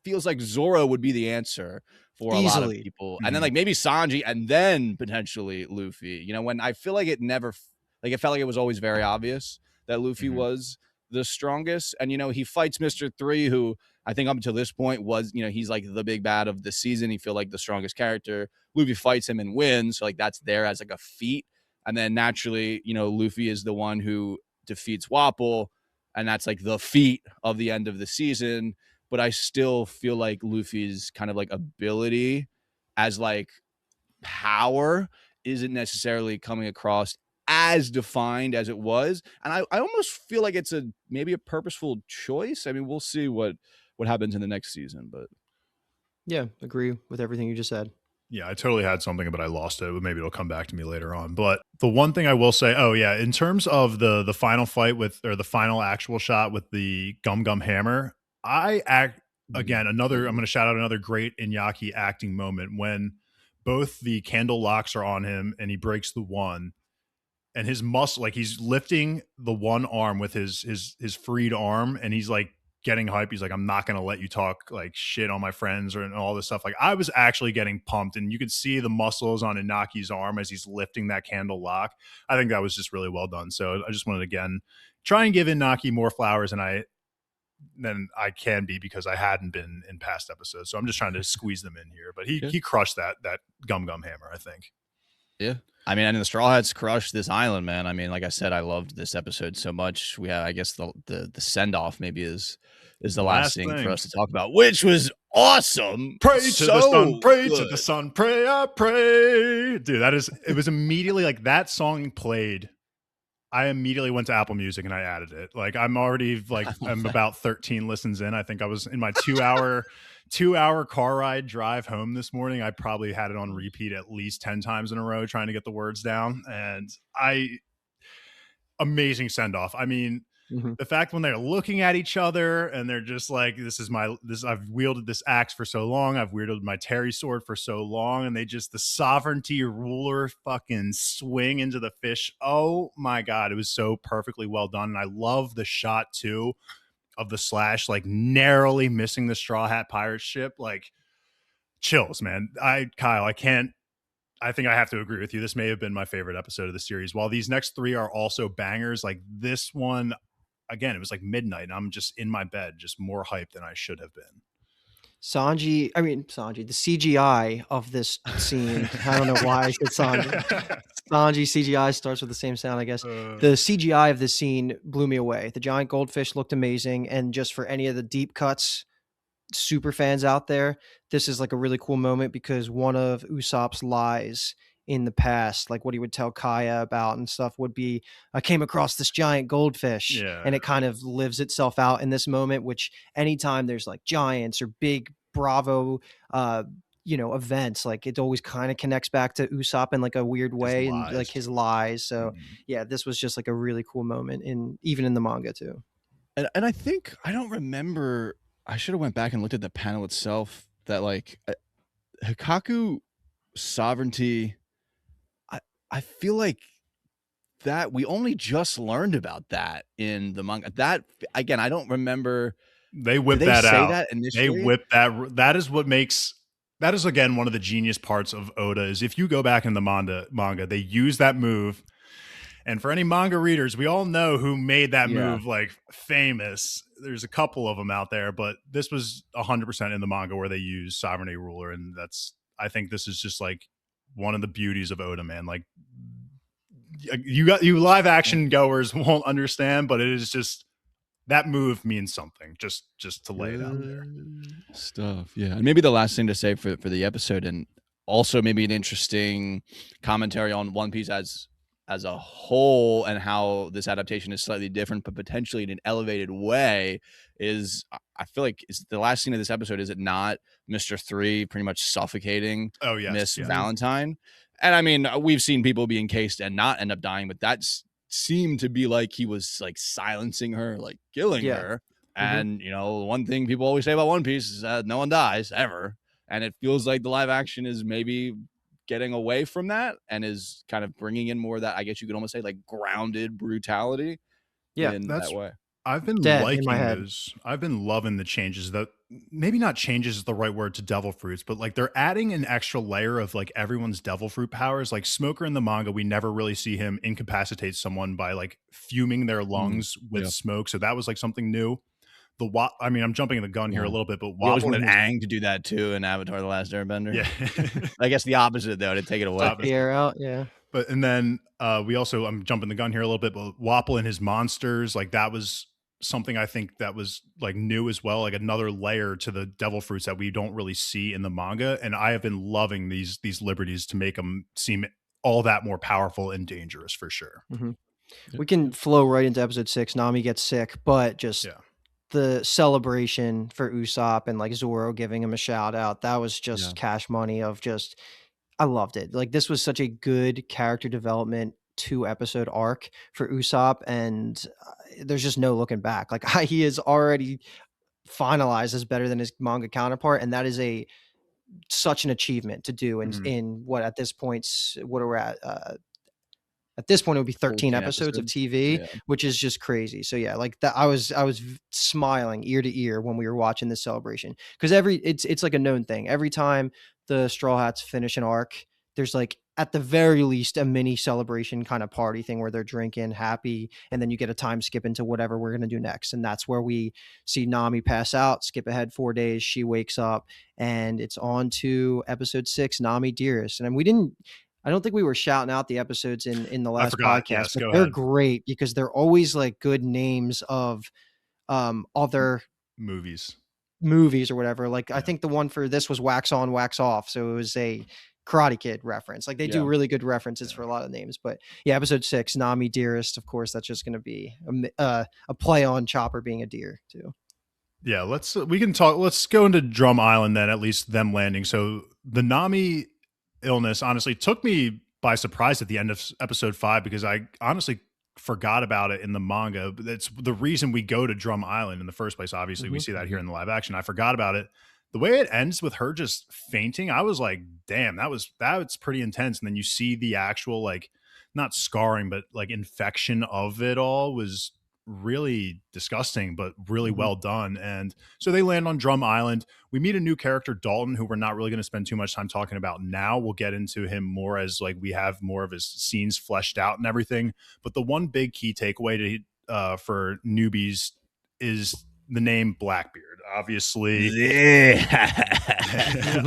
feels like Zoro would be the answer for a lot of people. And then like maybe Sanji and then potentially Luffy, you know, when I feel like it felt like it was always very obvious that Luffy was the strongest. And, you know, he fights Mr. 3, who I think up until this point was, you know, he's like the big bad of the season. He feel like the strongest character. Luffy fights him and wins. So like that's there as like a feat. And then naturally, you know, Luffy is the one who defeats Wapol. And that's like the feat of the end of the season. But I still feel like Luffy's kind of like ability as like power isn't necessarily coming across as defined as it was. And I almost feel like it's maybe a purposeful choice. I mean, we'll see what happens in the next season, but yeah, agree with everything you just said. Yeah, I totally had something, but I lost it. Maybe it'll come back to me later on. But the one thing I will say, in terms of the final fight or the final actual shot with the Gum Gum Hammer, I'm going to shout out another great Iñaki acting moment when both the candle locks are on him and he breaks the one, and his muscle, like he's lifting the one arm with his freed arm, and he's like getting hype. He's like, I'm not going to let you talk like shit on my friends and all this stuff. Like I was actually getting pumped, and you could see the muscles on Inaki's arm as he's lifting that candle lock. I think that was just really well done. So I just wanted to, again, try and give Inaki more flowers than I can be, because I hadn't been in past episodes. So I'm just trying to squeeze them in here, but he crushed that Gum Gum Hammer, I think. Yeah. I mean, and the Straw Hats crushed this island, man. I mean, like I said, I loved this episode so much. We have, I guess, the send off maybe is the last thing for us to talk about, which was awesome. Pray to the sun, pray to the sun, pray, I pray. Dude, it was immediately like that song played. I immediately went to Apple Music and I added it. Like I'm already like, I'm about 13 listens in. I think I was in my 2-hour car ride drive home this morning. I probably had it on repeat at least 10 times in a row trying to get the words down. And amazing send off. I mean, the fact when they're looking at each other and they're just like, I've wielded this axe for so long. I've wielded my Terry sword for so long. And they just, the sovereignty ruler fucking swing into the fish. Oh my God. It was so perfectly well done. And I love the shot too of the Slash, like narrowly missing the Straw Hat pirate ship, like chills, man. Kyle, I think I have to agree with you. This may have been my favorite episode of the series. While these next three are also bangers, like this one, again, it was like midnight and I'm just in my bed, just more hyped than I should have been. Sanji, the CGI of this scene, I don't know why I said Sanji. Sanji CGI starts with the same sound, I guess. The CGI of this scene blew me away. The giant goldfish looked amazing. And just for any of the deep cuts super fans out there, this is like a really cool moment because one of Usopp's lies in the past, like what he would tell Kaya about and stuff, would be, I came across this giant goldfish. And it kind of lives itself out in this moment, which anytime there's like giants or big Bravo events, like it always kind of connects back to Usopp in like a weird way and like his lies. So yeah, this was just like a really cool moment even in the manga too. And I think, I don't remember, I should have went back and looked at the panel itself, that like Hikaku sovereignty, I feel like that we only just learned about that in the manga. That, again, I don't remember. They whipped that out. They whipped that. That is what makes, that is again one of the genius parts of Oda, is if you go back in the manga, they use that move. And for any manga readers, we all know who made that move like famous. There's a couple of them out there, but this was 100% in the manga where they use sovereignty ruler. And I think this is just like one of the beauties of Oda, man. Like you live action goers won't understand, but it is just, that move means something, just to lay it out there. Stuff. Yeah. And maybe the last thing to say for the episode, and also maybe an interesting commentary on One Piece as a whole and how this adaptation is slightly different, but potentially in an elevated way, is I feel like is the last scene of this episode, is it not Mr. 3 pretty much suffocating Miss Valentine? And I mean, we've seen people be encased and not end up dying, but that seemed to be like he was like silencing her, like killing her. And one thing people always say about One Piece is that no one dies ever. And it feels like the live action is maybe getting away from that and is kind of bringing in more of that, I guess you could almost say, like grounded brutality. In that way. I've been liking those. I've been loving the changes. That maybe not changes is the right word to devil fruits, but like they're adding an extra layer of like everyone's devil fruit powers. Like Smoker in the manga, we never really see him incapacitate someone by like fuming their lungs with smoke. So that was like something new. I mean, I'm jumping the gun here a little bit, but we always wanted Aang to do that too in Avatar: The Last Airbender. Yeah, I guess the opposite though, to take it away. The air out, yeah. But and then we also, I'm jumping the gun here a little bit, but Wapol and his monsters, like that was something I think that was like new as well, like another layer to the devil fruits that we don't really see in the manga. And I have been loving these liberties to make them seem all that more powerful and dangerous for sure. We can flow right into episode 6. Nami gets sick, but just the celebration for Usopp and like Zoro giving him a shout out, that was just cash money of just, I loved it. Like this was such a good character development 2-episode arc for Usopp, and there's just no looking back. Like he is already finalized as better than his manga counterpart, and that is such an achievement to do in what at this point, what are we at this point, it would be 13 episodes of TV, which is just crazy. So yeah, like that, I was smiling ear to ear when we were watching this celebration, because it's like a known thing. Every time the Straw Hats finish an arc, there's like at the very least a mini celebration kind of party thing where they're drinking, happy, and then you get a time skip into whatever we're gonna do next, and that's where we see Nami pass out. Skip ahead 4 days, she wakes up, and it's on to episode 6, Nami Dearest. And I don't think we were shouting out the episodes in the last podcast, but they're great because they're always like good names of other movies or whatever. Like I think the one for this was Wax On, Wax Off. So it was a Karate Kid reference. Like they do really good references for a lot of names. But yeah, episode 6, Nami Dearest. Of course, that's just going to be a play on Chopper being a deer too. Yeah, let's go into Drum Island then, at least them landing. So the Nami illness honestly took me by surprise at the end of episode 5, because I honestly forgot about it in the manga. That's the reason we go to Drum Island in the first place. Obviously, we see that here in the live action. I forgot about it. The way it ends with her just fainting, I was like, damn, that's pretty intense. And then you see the actual, like, not scarring, but like infection of it all was really disgusting, but really well done. And so they land on Drum Island. We meet a new character, Dalton, who we're not really going to spend too much time talking about now. We'll get into him more as like we have more of his scenes fleshed out and everything. But the one big key takeaway for newbies is the name Blackbeard. Obviously,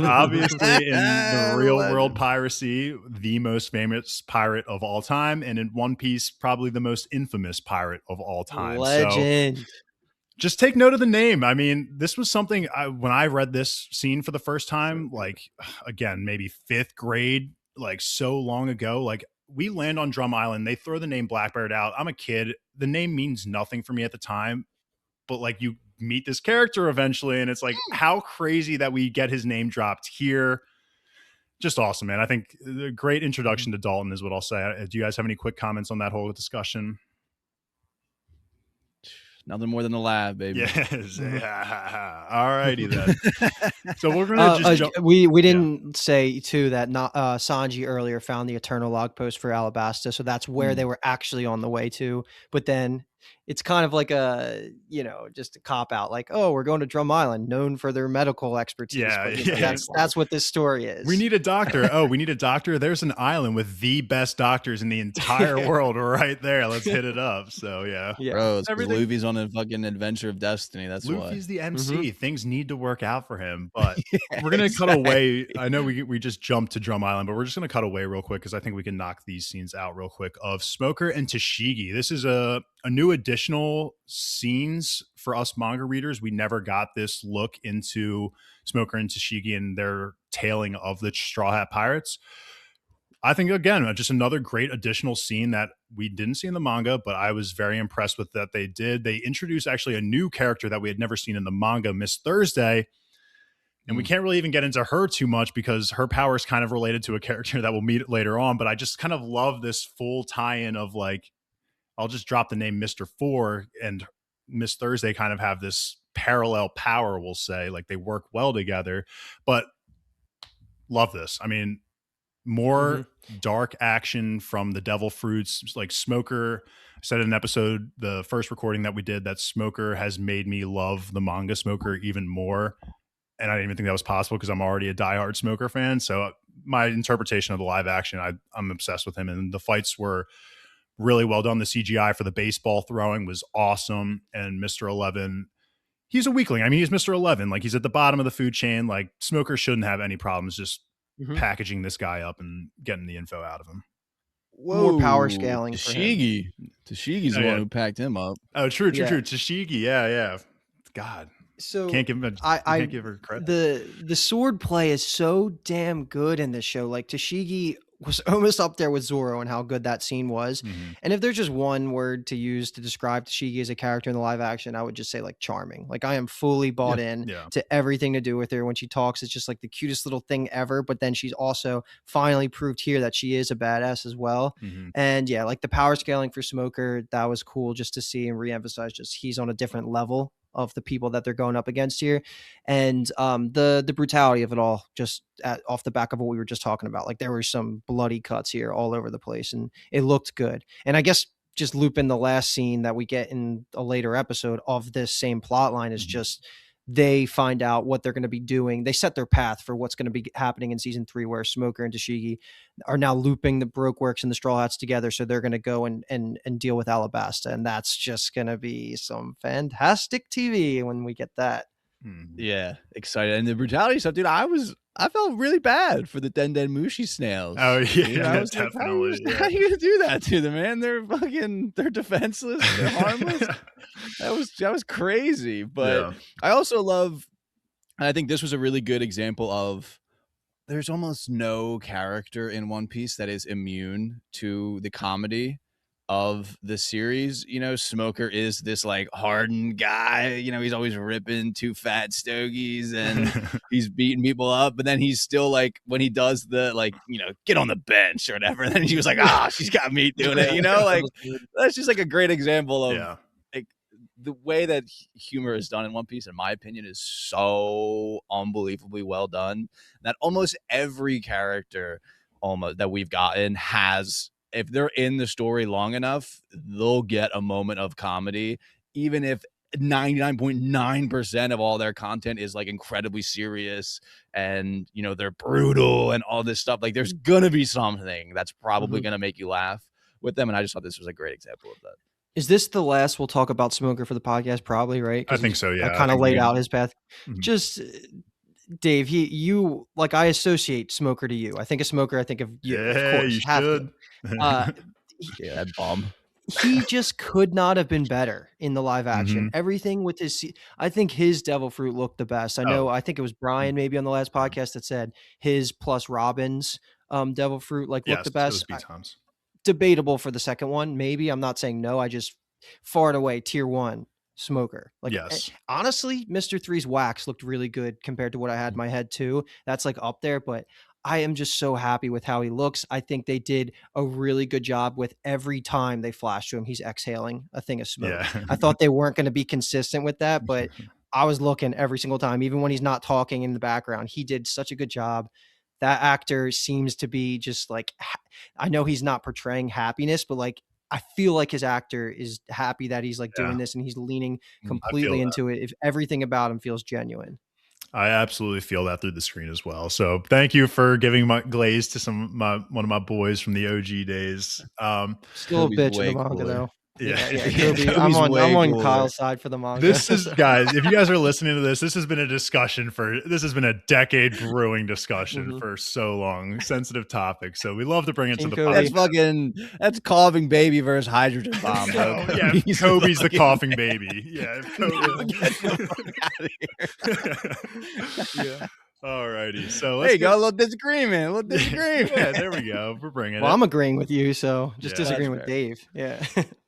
obviously in the real world piracy, the most famous pirate of all time, and in One Piece, probably the most infamous pirate of all time. Legend. So just take note of the name. I mean, this was something when I read this scene for the first time, like again, maybe 5th grade, like so long ago, like we land on Drum Island. They throw the name Blackbeard out. I'm a kid. The name means nothing for me at the time, but like you meet this character eventually, and it's like how crazy that we get his name dropped here. Just awesome, man. I think the great introduction to Dalton is what I'll say. Do you guys have any quick comments on that whole discussion? Nothing more than the lab, baby. Yes. All righty then. So we're gonna just jump. We didn't say too that Sanji earlier found the Eternal log post for Alabasta, so that's where they were actually on the way to. But then it's kind of like a just a cop out, like, oh, we're going to Drum Island, known for their medical expertise. Yeah, but, that's what this story is. We need a doctor. Oh, we need a doctor. There's an island with the best doctors in the entire world right there. Let's hit it up. So yeah. Bro, it's Luffy's on a fucking adventure of destiny. That's why. Luffy's the MC. Things need to work out for him. But we're gonna cut away. I know we just jumped to Drum Island, but we're just gonna cut away real quick because I think we can knock these scenes out real quick of Smoker and Tashigi. This is a new additional scenes for us manga readers. We never got this look into Smoker and Tashigi and their tailing of the Straw Hat Pirates. I think, again, just another great additional scene that we didn't see in the manga, but I was very impressed with that they did. They introduced actually a new character that we had never seen in the manga, Miss Thursday. And we can't really even get into her too much because her power is kind of related to a character that we'll meet later on. But I just kind of love this full tie-in of like, I'll just drop the name Mr. Four and Miss Thursday kind of have this parallel power, we'll say. Like they work well together. But love this. I mean, more dark action from the Devil Fruits. Like Smoker, I said in an episode, the first recording that we did, that Smoker has made me love the manga Smoker even more. And I didn't even think that was possible because I'm already a diehard Smoker fan. So my interpretation of the live action, I'm obsessed with him. And the fights were really well done. The CGI for the baseball throwing was awesome. And Mr. 11, he's a weakling. I mean, he's Mr. 11. Like, he's at the bottom of the food chain. Like, Smoker shouldn't have any problems just packaging this guy up and getting the info out of him. More power scaling. Tashigi's the one who packed him up. Oh, true. Tashigi, yeah. God. So can't give her credit. The sword play is so damn good in this show. Like Tashigi was almost up there with Zoro and how good that scene was. And if there's just one word to use to describe Tashigi as a character in the live action, I would just say like charming. Like I am fully bought in to everything to do with her. When she talks, it's just like the cutest little thing ever. But then she's also finally proved here that she is a badass as well. And yeah, like the power scaling for Smoker, that was cool just to see and reemphasize just he's on a different level of the people that they're going up against here. And the brutality of it all, just off the back of what we were just talking about. Like there were some bloody cuts here all over the place and it looked good. And I guess just loop in the last scene that we get in a later episode of this same plot line is just they find out what they're going to be doing. They set their path for what's going to be happening in season 3, where Smoker and Tashigi are now looping the Baroque Works and the Straw Hats together. So they're going to go and deal with Alabasta. And that's just going to be some fantastic TV when we get that. Yeah, excited. And the brutality stuff, dude, I felt really bad for the Denden Mushi snails. Oh yeah, I was definitely. Like, how are you gonna do that to them, man? They're defenseless, they're harmless. That was crazy. But I also love, and I think this was a really good example of there's almost no character in One Piece that is immune to the comedy of the series. You know, Smoker is this like hardened guy, you know, he's always ripping 2 fat stogies and he's beating people up, but then he's still like, when he does the like, you know, get on the bench or whatever, and then he was like, she's got me doing it, you know, like that's just like a great example of like the way that humor is done in One Piece, in my opinion, is so unbelievably well done that almost every character almost that we've gotten has if they're in the story long enough, they'll get a moment of comedy, even if 99.9% of all their content is like incredibly serious and, you know, they're brutal and all this stuff. Like there's gonna be something that's probably gonna make you laugh with them. And I just thought this was a great example of that. Is this the last we'll talk about Smoker for the podcast? Probably, right? I think so, yeah. I kind of laid out his path. Mhm. Just Dave, you like, I associate Smoker to you. I think of Smoker, I think of you. Of Yeah, course, you have to. should. Yeah, that bomb. He just could not have been better in the live action. Everything with I think his Devil Fruit looked the best. I know, I think it was Brian maybe on the last podcast that said his plus Robin's Devil Fruit like looked the best. Debatable for the second one, maybe. I'm not saying no. I just far and away tier 1 Smoker. Like, honestly, Mr. 3's Wax looked really good compared to what I had in my head too. That's like up there, but I am just so happy with how he looks. I think they did a really good job with every time they flash to him, he's exhaling a thing of smoke. Yeah. I thought they weren't going to be consistent with that, but I was looking every single time, even when he's not talking in the background. He did such a good job. That actor seems to be just like, I know he's not portraying happiness, but like, I feel like his actor is happy that he's like doing this and he's leaning completely into it. If everything about him feels genuine. I absolutely feel that through the screen as well. So thank you for giving my glaze to one of my boys from the OG days. Still a bitch in the manga though. Yeah. Kobe, I'm on Kyle's side for the manga. This is, guys, if you guys are listening to this, this has been a decade brewing discussion for so long. Sensitive topic. So we love to bring it to the podcast. That's coughing baby versus hydrogen bomb, bro. Yeah, Kobe's the coughing baby. Yeah. Yeah. All righty. So there you go. A little disagreement. Yeah, there we go. We're bringing it. I'm agreeing with you, so just disagreeing with Dave. Yeah.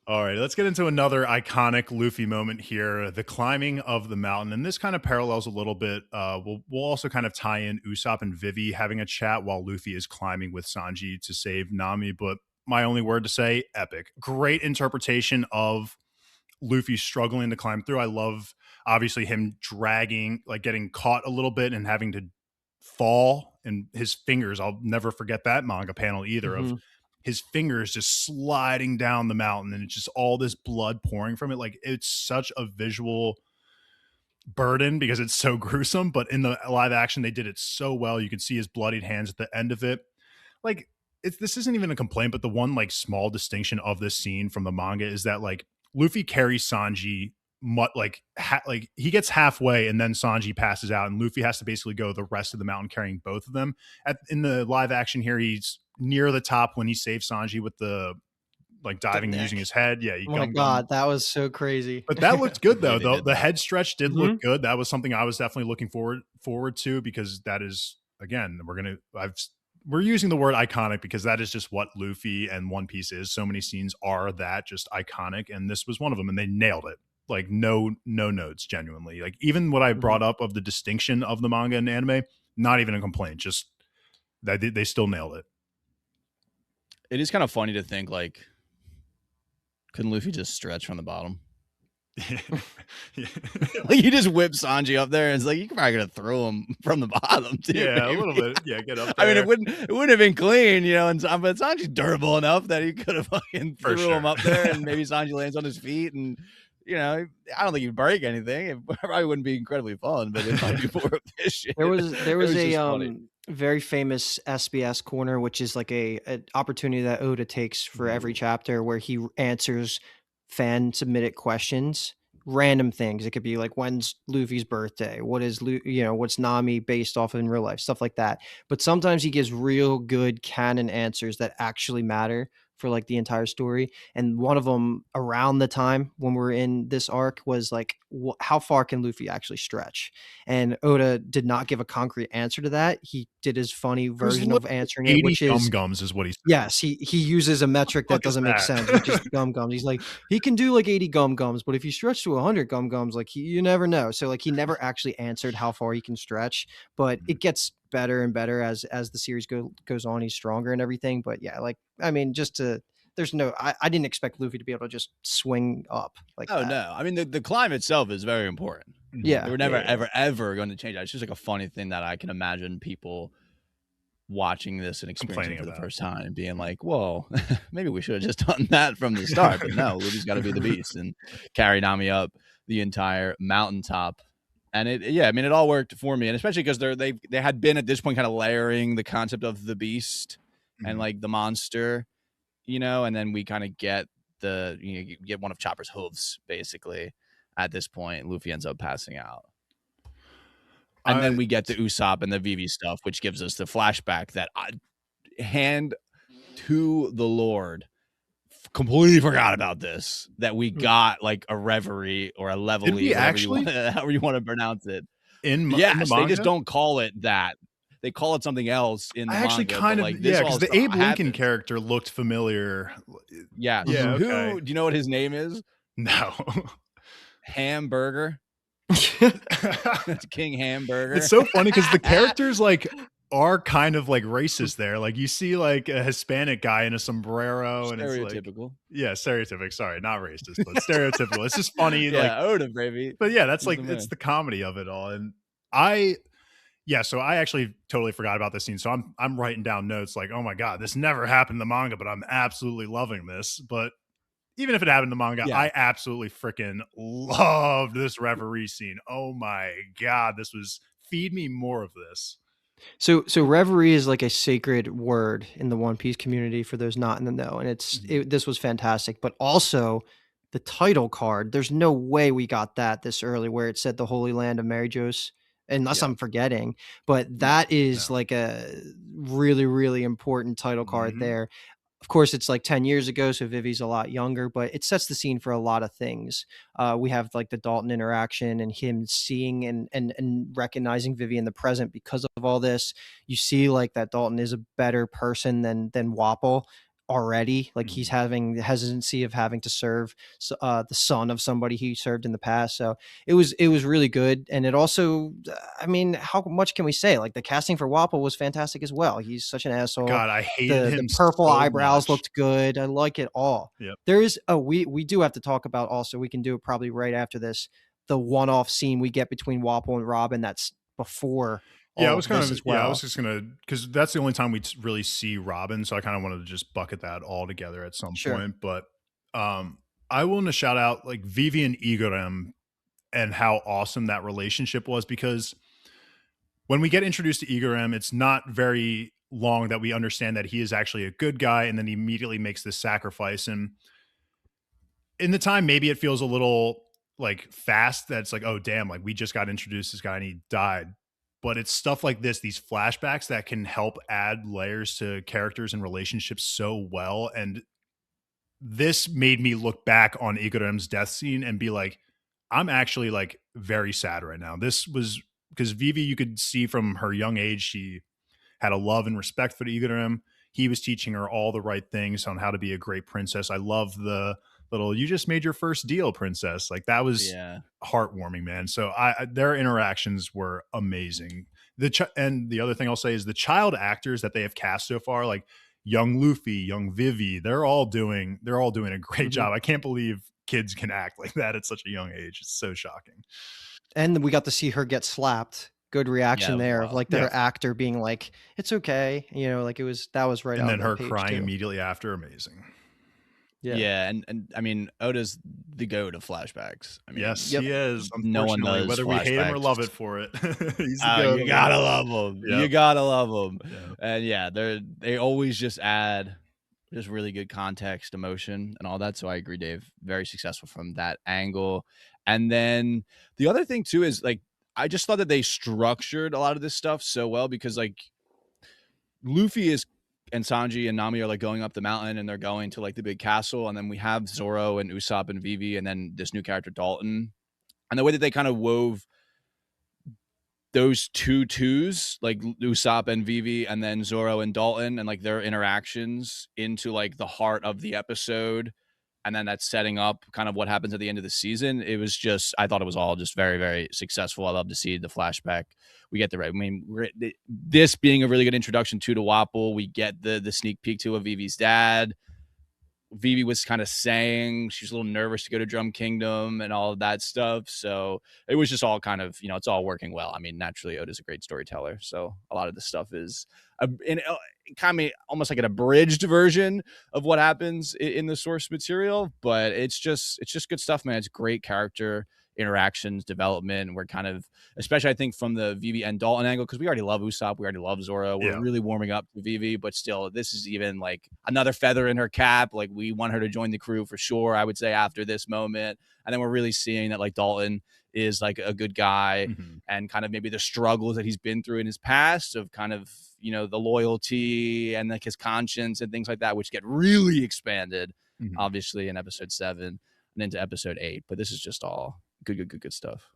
All right, let's get into another iconic Luffy moment here, the climbing of the mountain. And this kind of parallels a little bit. We'll also kind of tie in Usopp and Vivi having a chat while Luffy is climbing with Sanji to save Nami. But my only word to say, epic. Great interpretation of Luffy struggling to climb through. I love, obviously, him dragging, like getting caught a little bit and having to fall. And his fingers, I'll never forget that manga panel either, of his fingers just sliding down the mountain and it's just all this blood pouring from it. Like, it's such a visual burden because it's so gruesome, but in the live action, they did it so well. You can see his bloodied hands at the end of it. Like, this isn't even a complaint, but the one like small distinction of this scene from the manga is that like Luffy carries Sanji he gets halfway and then Sanji passes out and Luffy has to basically go the rest of the mountain carrying both of them. In the live action here, he's near the top when he saves Sanji with the like diving and using his head. Yeah. Oh my God, that was so crazy. But that looked good though. The head stretch did look good. That was something I was definitely looking forward to because that is, again, we're using the word iconic because that is just what Luffy and One Piece is. So many scenes are that, just iconic, and this was one of them, and they nailed it. Like no notes, genuinely. Like even what I brought up of the distinction of the manga and anime, not even a complaint. Just that they still nailed it. It is kind of funny to think like, couldn't Luffy just stretch from the bottom? Like you just whip Sanji up there and it's like you probably gonna throw him from the bottom too. Yeah, maybe. A little bit. Yeah, get up there. I mean, it wouldn't have been clean, you know, but Sanji's durable enough that he could have fucking threw him up there and maybe Sanji lands on his feet and you know, I don't think he'd break anything. It probably wouldn't be incredibly fun, but it might be more efficient. There was a very famous SBS corner, which is like an opportunity that Oda takes for every chapter where he answers fan submitted questions, random things. It could be like, when's Luffy's birthday? What's Nami based off of in real life? Stuff like that. But sometimes he gives real good canon answers that actually matter for like the entire story. And one of them around the time when we're in this arc was like, how far can Luffy actually stretch? And Oda did not give a concrete answer to that. He did his funny version of answering it, which is gums is what he said. Yes, he uses a metric that doesn't make sense, which is gums. He's like, he can do like 80 gums, but if you stretch to 100 gums, like you never know. So like he never actually answered how far he can stretch, but it gets better and better as the series goes on. He's stronger and everything. But yeah, like, I mean, I didn't expect Luffy to be able to just swing up like that. No. I mean, the climb itself is very important. Yeah. They were never, ever going to change that. It's just like a funny thing that I can imagine people watching this and experiencing it for the about it. first time and being like, whoa, maybe we should have just done that from the start. But no, Luffy's got to be the beast and carry Nami up the entire mountaintop. And it all worked for me. And especially because they had been at this point kind of layering the concept of the beast and like the monster, and then we kind of get you get one of Chopper's hooves basically at this point. Luffy ends up passing out. And then we get the Usopp and the Vivi stuff, which gives us the flashback that hand to the Lord. Completely forgot about this, that we got like a reverie or a leveille. Did we actually? However you want to pronounce it. In the they manga? just don't call it that. They call it something else in the manga. I actually kind of, because the Abe Lincoln character looked familiar. Yeah. Yeah. Okay. Who, do you know what his name is? No. Hamburger. It's King Hamburger. It's so funny because the characters like are kind of like racist there. Like you see like a Hispanic guy in a sombrero and it's like stereotypic. Sorry, not racist, but stereotypical. It's just funny. Oda, baby. But yeah, that's like it's the comedy of it all. And so I actually totally forgot about this scene. So I'm writing down notes like, oh my God, this never happened in the manga, but I'm absolutely loving this. But even if it happened in the manga, I absolutely freaking loved this reverie scene. Oh my God, feed me more of this. So reverie is like a sacred word in the One Piece community for those not in the know. And this was fantastic, but also the title card, there's no way we got that this early where it said the Holy Land of Marejos, unless I'm forgetting, but that is like a really, really important title card there. Of course, it's like 10 years ago, so Vivi's a lot younger, but it sets the scene for a lot of things. We have like the Dalton interaction and him seeing and recognizing Vivi in the present because of all this. You see like that Dalton is a better person than Wapol already. Like he's having the hesitancy of having to serve the son of somebody he served in the past. So it was really good. And it also, I mean, how much can we say? Like the casting for Wapol was fantastic as well. He's such an asshole. God, I hated him. The purple so eyebrows much. looked good. I like it all. Yep. There is we do have to talk about also, we can do it probably right after this, the one-off scene we get between Wapol and Robin that's before. Yeah, I was just gonna, because that's the only time we really see Robin, so I kind of wanted to just bucket that all together at some point. But I want to shout out like Vivi and Igorem and how awesome that relationship was, because when we get introduced to Igorem, it's not very long that we understand that he is actually a good guy, and then he immediately makes this sacrifice. And in the time, maybe it feels a little like fast. That's like, oh damn, like we just got introduced to this guy and he died. But it's stuff like this, these flashbacks that can help add layers to characters and relationships so well. And this made me look back on Igorem's death scene and be like, I'm actually like very sad right now. This was because Vivi, you could see from her young age, she had a love and respect for Igorem. He was teaching her all the right things on how to be a great princess. I love the little, you just made your first deal, princess. Like that was heartwarming, man. So their interactions were amazing. And the other thing I'll say is the child actors that they have cast so far, like young Luffy, young Vivi, they're all doing a great job. I can't believe kids can act like that at such a young age. It's so shocking. And we got to see her get slapped. Good reaction there of like their actor being like, it's okay. Like that was right. And then her crying immediately after. Amazing. Yeah. And I mean, Oda's the goat of flashbacks. I mean, yes, he is. No one does. Whether we hate him or love it for it. He's the goat. You gotta love him. Yep. You gotta love him. Yeah. And they always just add just really good context, emotion, and all that. So I agree, Dave. Very successful from that angle. And then the other thing too is like, I just thought that they structured a lot of this stuff so well, because like Luffy and Sanji and Nami are like going up the mountain and they're going to like the big castle. And then we have Zoro and Usopp and Vivi and then this new character Dalton. And the way that they kind of wove those twos, like Usopp and Vivi and then Zoro and Dalton and like their interactions into like the heart of the episode. And then that's setting up kind of what happens at the end of the season. It was just, I thought it was all just very, very successful. I love to see the flashback. We get the right. I mean, this being a really good introduction to Wapol. We get the sneak peek to Vivi's dad. Vivi was kind of saying she's a little nervous to go to Drum Kingdom and all of that stuff. So it was just all kind of, it's all working well. I mean, naturally, Oda's a great storyteller. So a lot of this stuff is kind of almost like an abridged version of what happens in the source material. But it's just good stuff, man. It's great character interactions, development. We're kind of, especially I think from the Vivi and Dalton angle, because we already love Usopp, we already love Zoro. We're really warming up to Vivi, but still, this is even like another feather in her cap. Like, we want her to join the crew for sure, I would say, after this moment. And then we're really seeing that like Dalton is like a good guy, and kind of maybe the struggles that he's been through in his past of kind of, you know, the loyalty and like his conscience and things like that, which get really expanded, obviously, in episode 7 and into episode 8. But this is just all good stuff.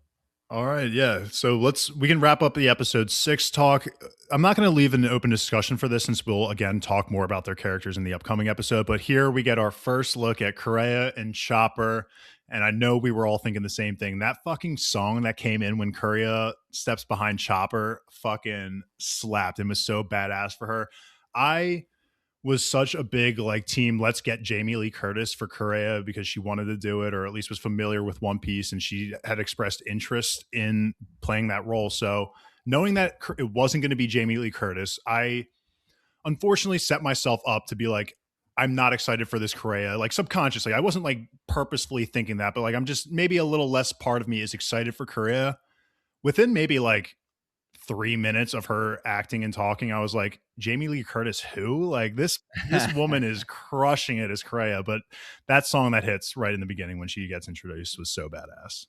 All right, yeah. So we can wrap up the episode 6 talk. I'm not going to leave an open discussion for this, since we'll again talk more about their characters in the upcoming episode. But here we get our first look at Kureha and Chopper. And I know we were all thinking the same thing. That fucking song that came in when Kureha steps behind Chopper fucking slapped and was so badass for her. I was such a big like team, let's get Jamie Lee Curtis for Kureha, because she wanted to do it, or at least was familiar with One Piece, and she had expressed interest in playing that role. So knowing that it wasn't going to be Jamie Lee Curtis, I unfortunately set myself up to be like, I'm not excited for this Kureha. Like, subconsciously, I wasn't like purposefully thinking that, but like, I'm just, maybe a little less part of me is excited for Kureha. Within maybe like 3 minutes of her acting and talking, I was like, Jamie Lee Curtis, who? Like, this woman is crushing it as Kureha. But that song that hits right in the beginning when she gets introduced was so badass.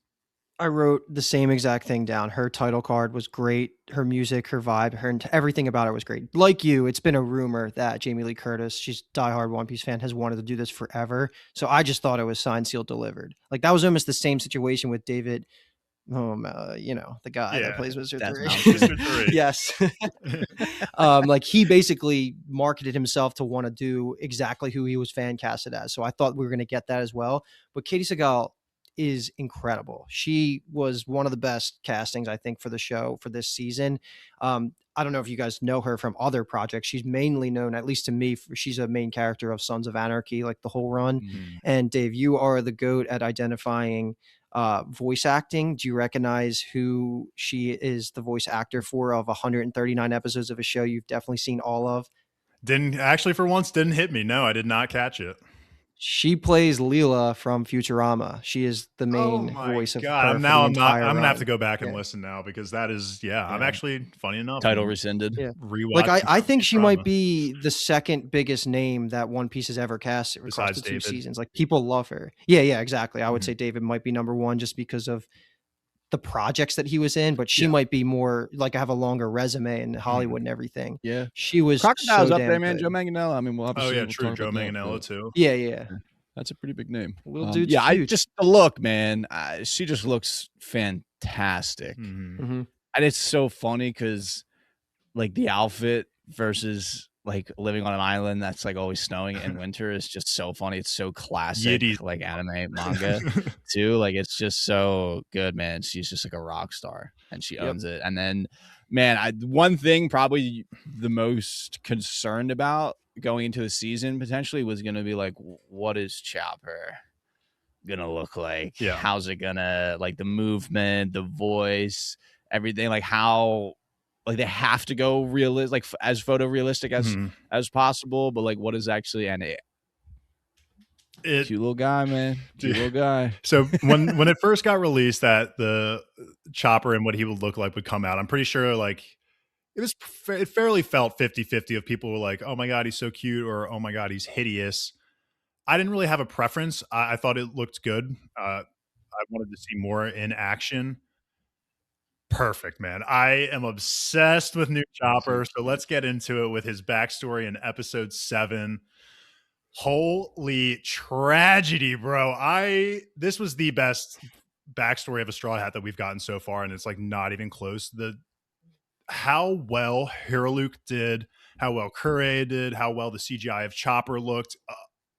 I wrote the same exact thing down. Her title card was great. Her music, her vibe, everything about it was great. Like you, it's been a rumor that Jamie Lee Curtis, she's a diehard One Piece fan, has wanted to do this forever. So I just thought it was signed, sealed, delivered. Like, that was almost the same situation with David, you know, the guy that plays Mr. 3. Mr. 3. Yes. Like, he basically marketed himself to want to do exactly who he was fan casted as. So I thought we were going to get that as well. But Katie Sagal is incredible. She was one of the best castings, I think, for the show for this season. I don't know if you guys know her from other projects. She's mainly known, at least to me, she's a main character of Sons of Anarchy, like the whole run. And Dave, you are the GOAT at identifying voice acting. Do you recognize who she is the voice actor for of 139 episodes of a show you've definitely seen all of? Didn't hit me. No, I did not catch it. She plays Leela from Futurama. She is the main voice of her. I'm gonna have to go back and listen now, because that is I'm actually, funny enough, title rescinded. Like, I think she might be the second biggest name that One Piece has ever cast across the 2 seasons. Like, people love her. Yeah, exactly. I would say David might be number 1 just because of the projects that he was in, but she might be more like, I have a longer resume in Hollywood and everything. Yeah, she was Crocodile's so up there, man. good. Joe Manganiello. I mean, we'll obviously true. Joe Manganiello too. Yeah. That's a pretty big name. Little dude's yeah, huge. I just the look, man. She just looks fantastic, and it's so funny because like the outfit versus like living on an island that's like always snowing in winter is just so funny. It's so classic, like anime manga too. Like, it's just so good, man. She's just like a rock star, and she owns it. And then, man, one thing probably the most concerned about going into the season potentially was going to be like, what is Chopper gonna look like? How's it gonna, like, the movement, the voice, everything, like how, like, they have to go realistic, like as photorealistic as possible, but like what is actually, and cute little guy, man. Cute little guy. So when it first got released that the Chopper and what he would look like would come out, I'm pretty sure like it fairly felt 50-50 of people were like, oh my God, he's so cute, or oh my God, he's hideous. I didn't really have a preference. I thought it looked good. I wanted to see more in action. Perfect, man. I am obsessed with New Chopper. So let's get into it with his backstory in episode 7. Holy tragedy, bro. This was the best backstory of a Straw Hat that we've gotten so far, and it's like not even close. How well Hiruluk did, how well Kureha did, how well the CGI of Chopper looked.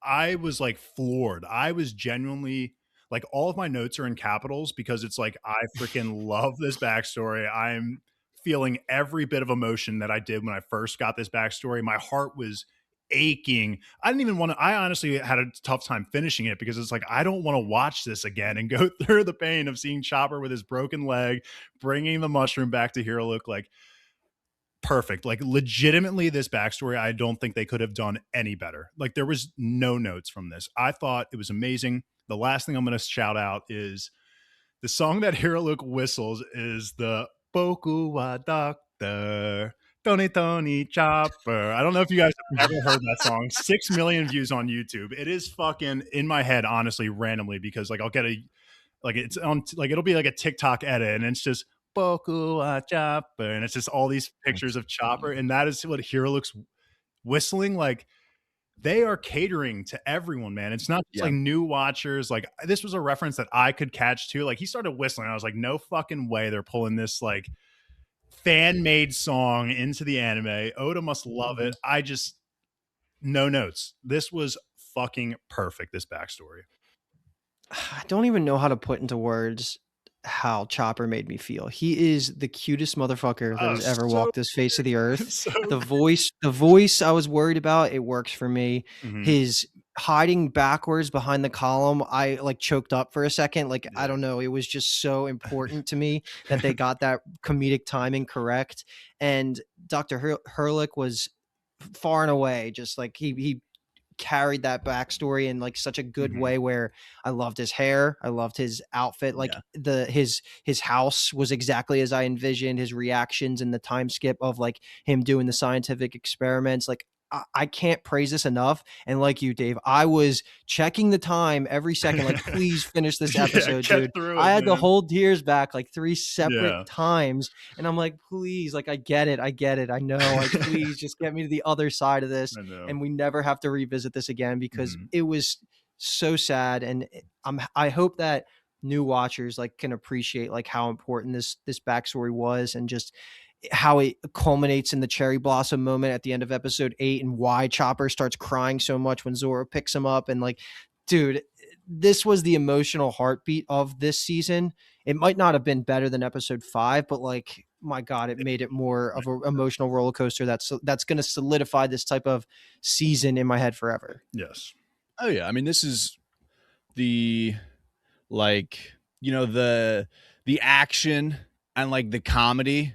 I was like floored. I was genuinely like, all of my notes are in capitals because it's like, I freaking love this backstory. I'm feeling every bit of emotion that I did when I first got this backstory. My heart was aching. I honestly had a tough time finishing it because it's like, I don't want to watch this again and go through the pain of seeing Chopper with his broken leg, bringing the mushroom back to Hiruluk. Like, perfect. Like legitimately this backstory, I don't think they could have done any better. Like there was no notes from this. I thought it was amazing. The last thing I'm going to shout out is the song that Hero Luke whistles is the Boku wa Doctor Tony Chopper. I don't know if you guys have ever heard that song. 6 million views on YouTube. It is fucking in my head, honestly, randomly, because like I'll get it's on like it'll be like a TikTok edit and it's just Boku wa Chopper and it's just all these pictures of Chopper, and that is what Hero Luke's whistling. Like they are catering to everyone, man. It's not just like new watchers. Like this was a reference that I could catch too. Like he started whistling. I was like, no fucking way they're pulling this like fan-made song into the anime. Oda must love it. I just no notes. This was fucking perfect, this backstory. I don't even know how to put into words how Chopper made me feel. He is the cutest motherfucker that has ever walked this face of the earth. So the voice I was worried about, it works for me. His hiding backwards behind the column, I like choked up for a second. Like, I don't know. It was just so important to me that they got that comedic timing correct. And Dr. Hurlick was far and away just like he carried that backstory in like such a good way, where I loved his hair, I loved his outfit, like his house was exactly as I envisioned, his reactions and the time skip of like him doing the scientific experiments. Like I can't praise this enough. And like you, Dave, I was checking the time every second, like please finish this episode, dude. I had to hold tears back like 3 separate times, and I'm like, please, like I get it, I know, like please just get me to the other side of this, and we never have to revisit this again, because it was so sad. And I hope that new watchers like can appreciate like how important this backstory was, and just how it culminates in the cherry blossom moment at the end of episode 8, and why Chopper starts crying so much when Zoro picks him up. And like, dude, this was the emotional heartbeat of this season. It might not have been better than episode 5, but like, my God, it made it more of an emotional roller coaster that's going to solidify this type of season in my head forever. Yes. Oh yeah. I mean, this is the, like, you know, the action and like the comedy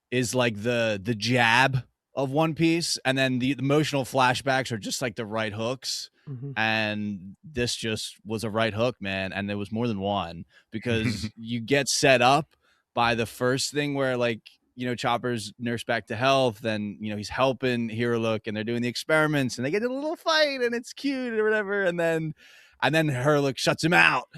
is like the jab of One Piece, and then the emotional flashbacks are just like the right hooks. And this just was a right hook, man. And there was more than one, because you get set up by the first thing where like, you know, Chopper's nursed back to health, and you know, he's helping Hero Luke and they're doing the experiments and they get in a little fight and it's cute or whatever, and then Hero Luke shuts him out.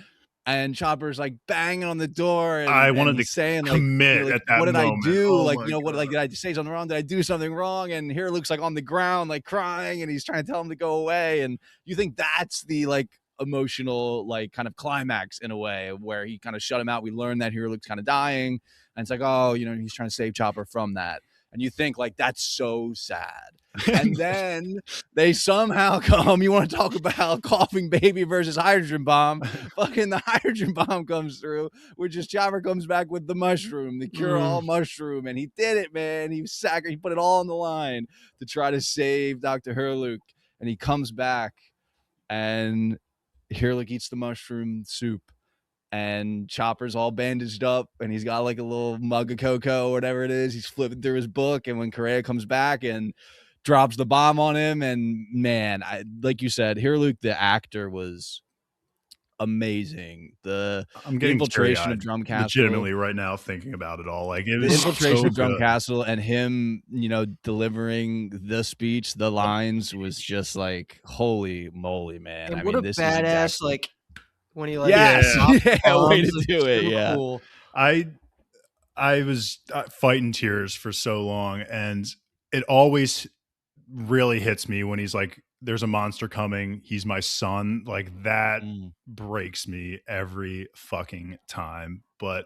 And Chopper's like banging on the door. And, I wanted to saying, commit like, you know, like, at that what did moment. I do? Oh like, you know, God. what, like, did I say something wrong? Did I do something wrong? And Hero Luke's like on the ground, like crying, and he's trying to tell him to go away. And you think that's the like emotional, like kind of climax in a way, where he kind of shut him out. We learned that Hero Luke's kind of dying, and it's like, oh, you know, he's trying to save Chopper from that. And you think like, that's so sad. And then they somehow come, you want to talk about coughing baby versus hydrogen bomb. Fucking the hydrogen bomb comes through, which is Chopper comes back with the mushroom, the cure-all mushroom. And he did it, man. He put it all on the line to try to save Dr. Hurluke. And he comes back, and Hurluke eats the mushroom soup. And Chopper's all bandaged up, and he's got like a little mug of cocoa or whatever it is. He's flipping through his book, and when Correa comes back and drops the bomb on him, and man, like you said, Hero Luke, the actor, was amazing. I'm getting infiltration of Drum Castle, legitimately right now thinking about it all. Like it was infiltration so of Drum good. Castle, and him, you know, delivering the speech, the lines was just like, holy moly, man! And I what mean, a this badass is exactly, like when he like way to do it. Yeah, cool. I was fighting tears for so long, and it always really hits me when he's like, there's a monster coming, he's my son. Like that breaks me every fucking time. But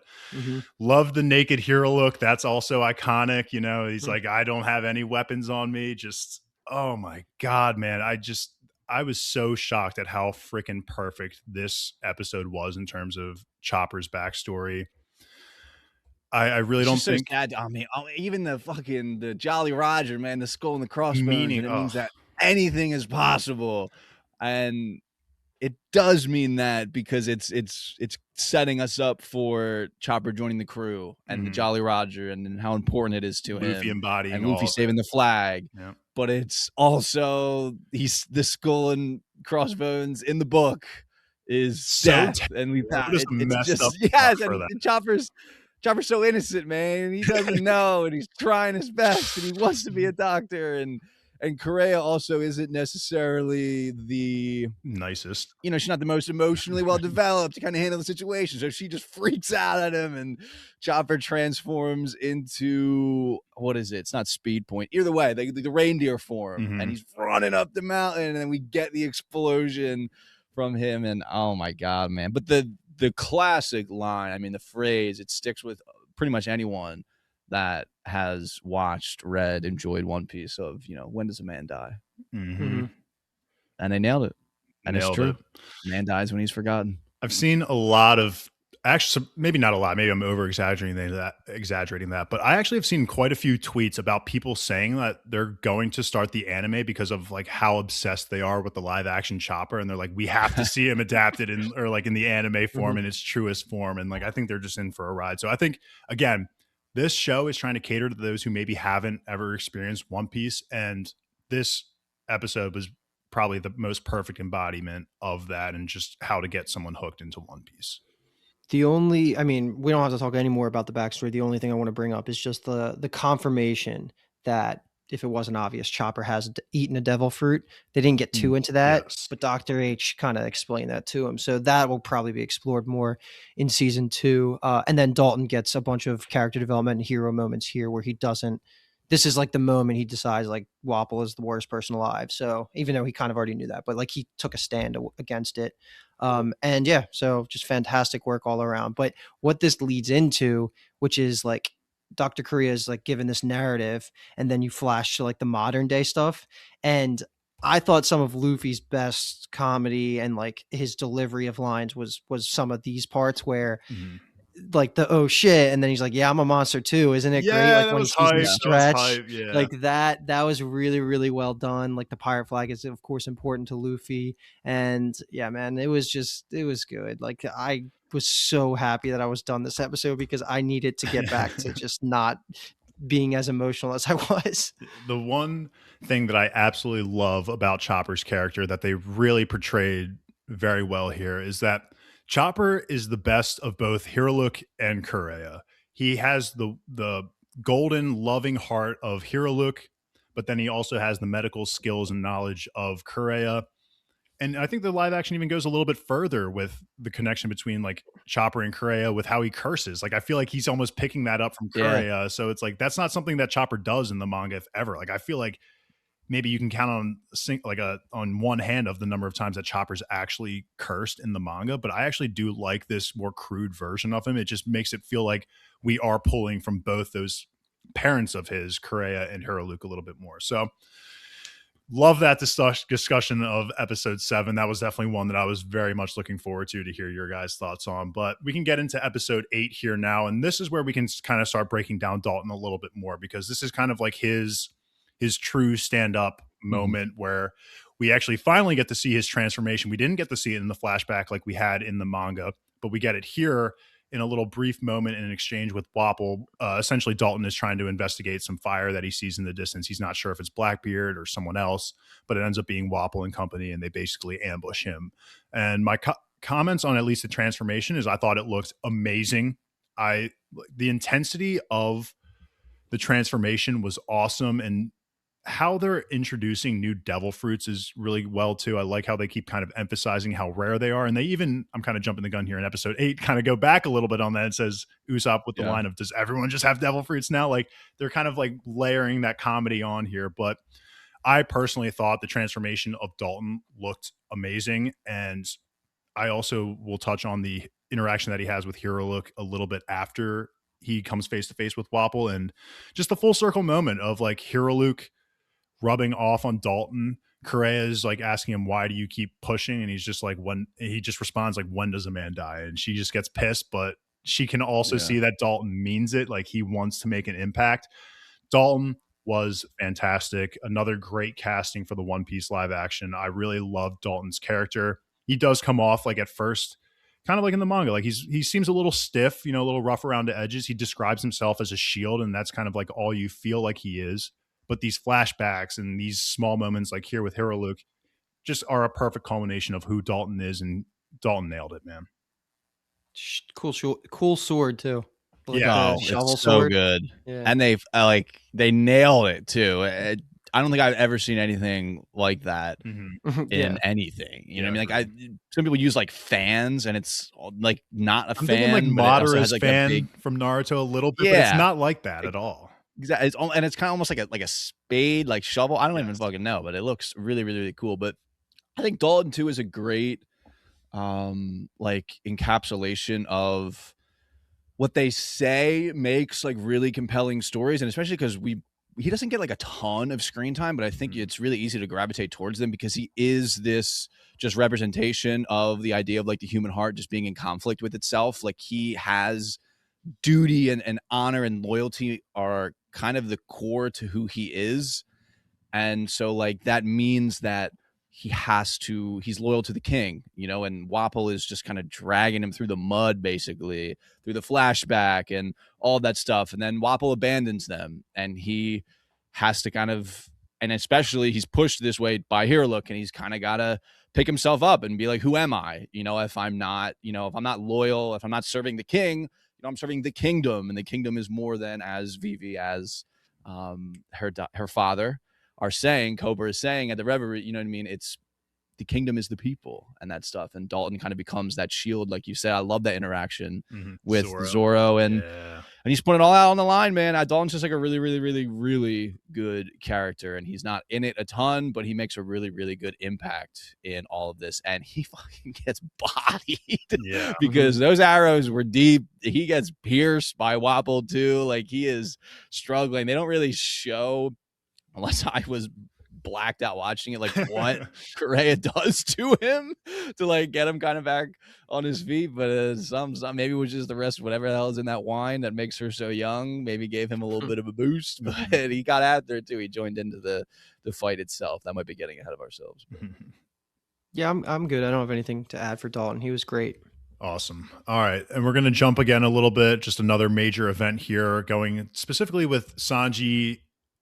love the naked Hero look. That's also iconic. You know, he's like, I don't have any weapons on me. Just, oh my God, man. I was so shocked at how freaking perfect this episode was in terms of Chopper's backstory. I really don't think. So sad. I mean, even the Jolly Roger, man, the skull and the crossbones, Meaning, and it means that anything is possible. And it does mean that because it's setting us up for Chopper joining the crew and the Jolly Roger and how important it is to Luffy him embodying and Luffy all of saving the flag. Yeah. But it's also he's the skull and crossbones in the book is So death, and we've What is it's messed just up yes, for and that? Chopper's so innocent, man. He doesn't know, and he's trying his best, and he wants to be a doctor, and Correa also isn't necessarily the nicest. she's not the most emotionally well developed to kind of handle the situation, so she just freaks out at him, and Chopper transforms into what is it? It's not Speed Point. Either way, the reindeer form, and he's running up the mountain, and then we get the explosion from him, and oh my god, man! But the classic line, I mean, the phrase, it sticks with pretty much anyone that has watched, read, enjoyed One Piece of, when does a man die? Mm-hmm. And they nailed it. And Nailed it's true. it. Man dies when he's forgotten. I've seen a lot of, actually, maybe not a lot, maybe I'm over exaggerating that, but I actually have seen quite a few tweets about people saying that they're going to start the anime because of like how obsessed they are with the live action Chopper, and they're like, we have to see him adapted in the anime form in its truest form, and like I think they're just in for a ride. So I think, again, this show is trying to cater to those who maybe haven't ever experienced One Piece, and this episode was probably the most perfect embodiment of that and just how to get someone hooked into One Piece. We don't have to talk anymore about the backstory. The only thing I want to bring up is just the confirmation that, if it wasn't obvious, Chopper has eaten a devil fruit. They didn't get too into that, yes. but Dr. H kind of explained that to him. So that will probably be explored more in season 2. And then Dalton gets a bunch of character development and hero moments here where he doesn't. This is like the moment he decides like Wapol is the worst person alive. So even though he kind of already knew that, but like he took a stand against it. And yeah, so just fantastic work all around. But what this leads into, which is like Dr. Korea is like given this narrative, and then you flash to like the modern day stuff. And I thought some of Luffy's best comedy and like his delivery of lines was some of these parts where like the oh shit, and then he's like, yeah, I'm a monster too, isn't it great? Like when he sees the stretch, like that was really, really well done. Like the pirate flag is of course important to Luffy, and yeah, man, it was good. Like I was so happy that I was done this episode because I needed to get back to just not being as emotional as I was. The one thing that I absolutely love about Chopper's character that they really portrayed very well here is that Chopper is the best of both Hiruluk and Kureha. He has the golden, loving heart of Hiruluk, but then he also has the medical skills and knowledge of Kureha. And I think the live action even goes a little bit further with the connection between like Chopper and Kureha with how he curses. Like I feel like he's almost picking that up from Kureha. Yeah. So it's like that's not something that Chopper does in the manga if ever. Like I feel like maybe you can count on one hand of the number of times that Chopper's actually cursed in the manga, but I actually do like this more crude version of him. It just makes it feel like we are pulling from both those parents of his, Kureha and Hiruluk, a little bit more. So love that discussion of episode 7. That was definitely one that I was very much looking forward to hear your guys' thoughts on. But we can get into episode 8 here now, and this is where we can kind of start breaking down Dalton a little bit more, because this is kind of like his true stand-up moment where we actually finally get to see his transformation. We didn't get to see it in the flashback like we had in the manga, but we get it here in a little brief moment in an exchange with Wapol. Essentially, Dalton is trying to investigate some fire that he sees in the distance. He's not sure if it's Blackbeard or someone else, but it ends up being Wapol and company, and they basically ambush him. And my comments on at least the transformation is I thought it looked amazing. The intensity of the transformation was awesome, and how they're introducing new devil fruits is really well too. I like how they keep kind of emphasizing how rare they are. And they even, I'm kind of jumping the gun here in episode 8, kind of go back a little bit on that. It says Usopp with the line of, does everyone just have devil fruits now? Like they're kind of like layering that comedy on here. But I personally thought the transformation of Dalton looked amazing. And I also will touch on the interaction that he has with Hiruluk a little bit after he comes face to face with Wapol, and just the full circle moment of like Hiruluk rubbing off on Dalton. Kureha is like asking him, why do you keep pushing? And he's just like, he just responds like, when does a man die? And she just gets pissed, but she can also see that Dalton means it. Like he wants to make an impact. Dalton was fantastic. Another great casting for the One Piece live action. I really loved Dalton's character. he does come off like at first kind of like in the manga, like he seems a little stiff, a little rough around the edges. He describes himself as a shield, and that's kind of like all you feel like he is. But these flashbacks and these small moments like here with Hiraluk just are a perfect culmination of who Dalton is, and Dalton nailed it, man. Cool sword too. Like it's so sword. Good. Yeah. And they nailed it too. I don't think I've ever seen anything like that in anything. You know what I mean? Like some people use like fans, and it's like not a fan. Like Madara's like fan from Naruto a little bit, but it's not like that at all. Exactly. And it's kind of almost like a spade, like shovel. I don't even fucking know, but it looks really, really, really cool. But I think Dalton too is a great like encapsulation of what they say makes like really compelling stories, and especially because he doesn't get like a ton of screen time, but I think it's really easy to gravitate towards them because he is this just representation of the idea of like the human heart just being in conflict with itself. Like he has duty and honor and loyalty are kind of the core to who he is. And so like that means that he's loyal to the king, and Wapol is just kind of dragging him through the mud, basically through the flashback and all that stuff. And then Wapol abandons them, and he has to and especially he's pushed this way by Hiraluk, and he's kind of got to pick himself up and be like, who am I? If I'm not, if I'm not loyal, if I'm not serving the king, I'm serving the kingdom, and the kingdom is more than, as Vivi, as her father are saying, Cobra is saying at the Reverie, you know what I mean? It's the kingdom is the people and that stuff. And Dalton kind of becomes that shield, like you said. I love that interaction with Zoro and he's putting it all out on the line, man. Dalton's just like a really, really, really, really good character, and he's not in it a ton, but he makes a really, really good impact in all of this. And he fucking gets bodied because those arrows were deep. He gets pierced by Wapol too. Like he is struggling. They don't really show, unless I was blacked out watching it, like what Correa does to him to like get him kind of back on his feet. But some maybe it was just the rest of whatever the hell is in that wine that makes her so young, maybe gave him a little bit of a boost. But he got after it too. He joined into the fight itself. That might be getting ahead of ourselves. Yeah, I'm good. I don't have anything to add for Dalton. He was great. Awesome. All right. And we're going to jump again a little bit, just another major event here, going specifically with Sanji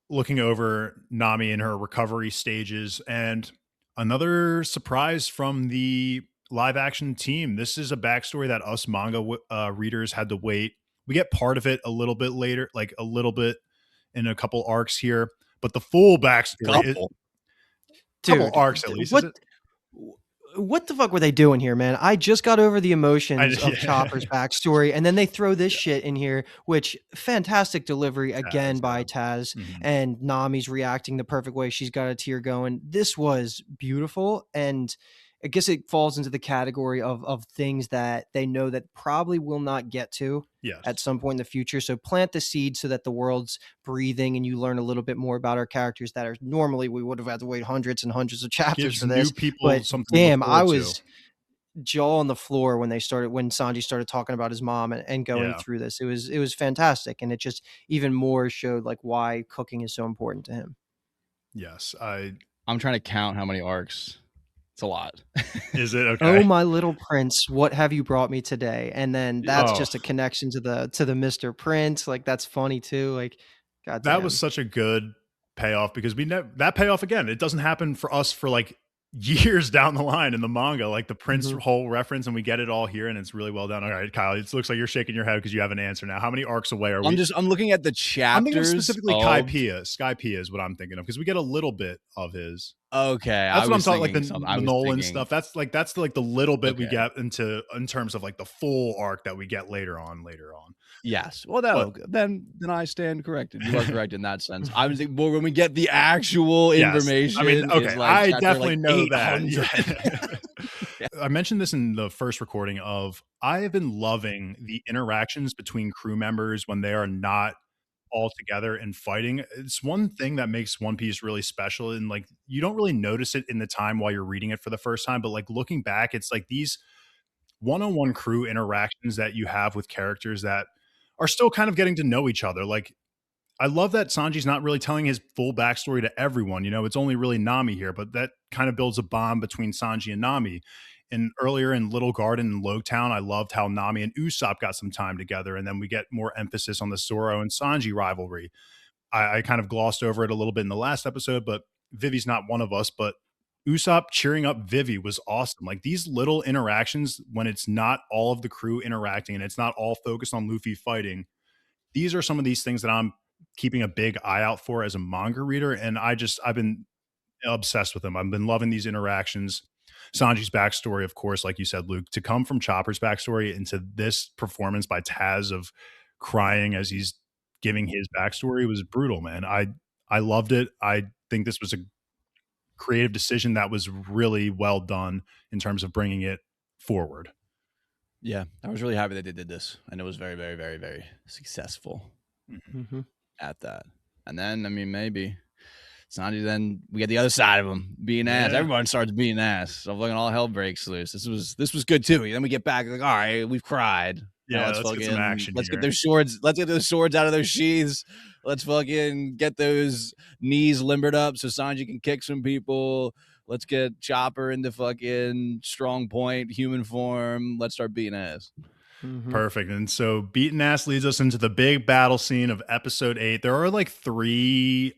looking over Nami in her recovery stages, and another surprise from the live action team. This is a backstory that us manga readers had to wait. We get part of it a little bit later, like a little bit in a couple arcs here, but the full backstory couple arcs at least. What the fuck were they doing here, man? I just got over the emotions of Chopper's backstory, and then they throw this shit in here, which fantastic delivery again by Taz, and Nami's reacting the perfect way. She's got a tear going. This was beautiful, and I guess it falls into the category of things that they know that probably will not get to at some point in the future. So plant the seed so that the world's breathing and you learn a little bit more about our characters that are normally we would have had to wait hundreds and hundreds of chapters for this. But damn, I was jaw on the floor when Sanji started talking about his mom and going through this. It was fantastic, and it just even more showed like why cooking is so important to him. Yes, I'm trying to count how many arcs. It's a lot. Is it okay? Oh, my little prince, what have you brought me today? And then that's just a connection to the Mr. Prince. Like that's funny too. Like, God, that was such a good payoff because that payoff again. It doesn't happen for us for like years down the line in the manga, like the Prince whole reference, and we get it all here, and it's really well done. All right, Kyle, it looks like you're shaking your head because you have an answer now. How many arcs away are we? I'm looking at the chapters. I'm thinking specifically Skypiea is what I'm thinking of because we get a little bit of his. Okay, that's what I'm talking like the Nolan stuff. That's like the little bit we get in terms of like the full arc that we get later on. Yes. Well, then I stand corrected. You are correct in that sense. I was thinking more when we get the actual information. I mean, okay, I definitely know that. I mentioned this in the first recording of I have been loving the interactions between crew members when they are not all together and fighting. It's one thing that makes One Piece really special, and like you don't really notice it in the time while you're reading it for the first time, but like looking back, it's like these one-on-one crew interactions that you have with characters that are still kind of getting to know each other. Like I love that Sanji's not really telling his full backstory to everyone. You know, it's only really Nami here, but that kind of builds a bond between Sanji and Nami. And earlier in Little Garden and Logtown, I loved how Nami and Usopp got some time together, and then we get more emphasis on the Zoro and Sanji rivalry. I kind of glossed over it a little bit in the last episode, but Vivi's not one of us. But Usopp cheering up Vivi was awesome. Like these little interactions, when it's not all of the crew interacting and it's not all focused on Luffy fighting, these are some of these things that I'm keeping a big eye out for as a manga reader. And I've been obsessed with them. I've been loving these interactions. Sanji's backstory, of course, like you said, Luke, to come from Chopper's backstory into this performance by Taz of crying as he's giving his backstory was brutal, man. I loved it. I think this was a creative decision that was really well done in terms of bringing it forward. Yeah, I was really happy that they did this, and it was very, very, very, very successful at that. And then, I mean, maybe Sanji, then we get the other side of him being ass. Everyone starts being ass. So looking, all hell breaks loose. This was good too. Then we get back like, all right, we've cried. Yeah, let's get some action. Let's get those swords. Let's get those swords out of those sheaths. Let's fucking get those knees limbered up so Sanji can kick some people. Let's get Chopper into fucking strong point, human form. Let's start beating ass. Perfect. And so beating ass leads us into the big battle scene of episode 8. There are like 3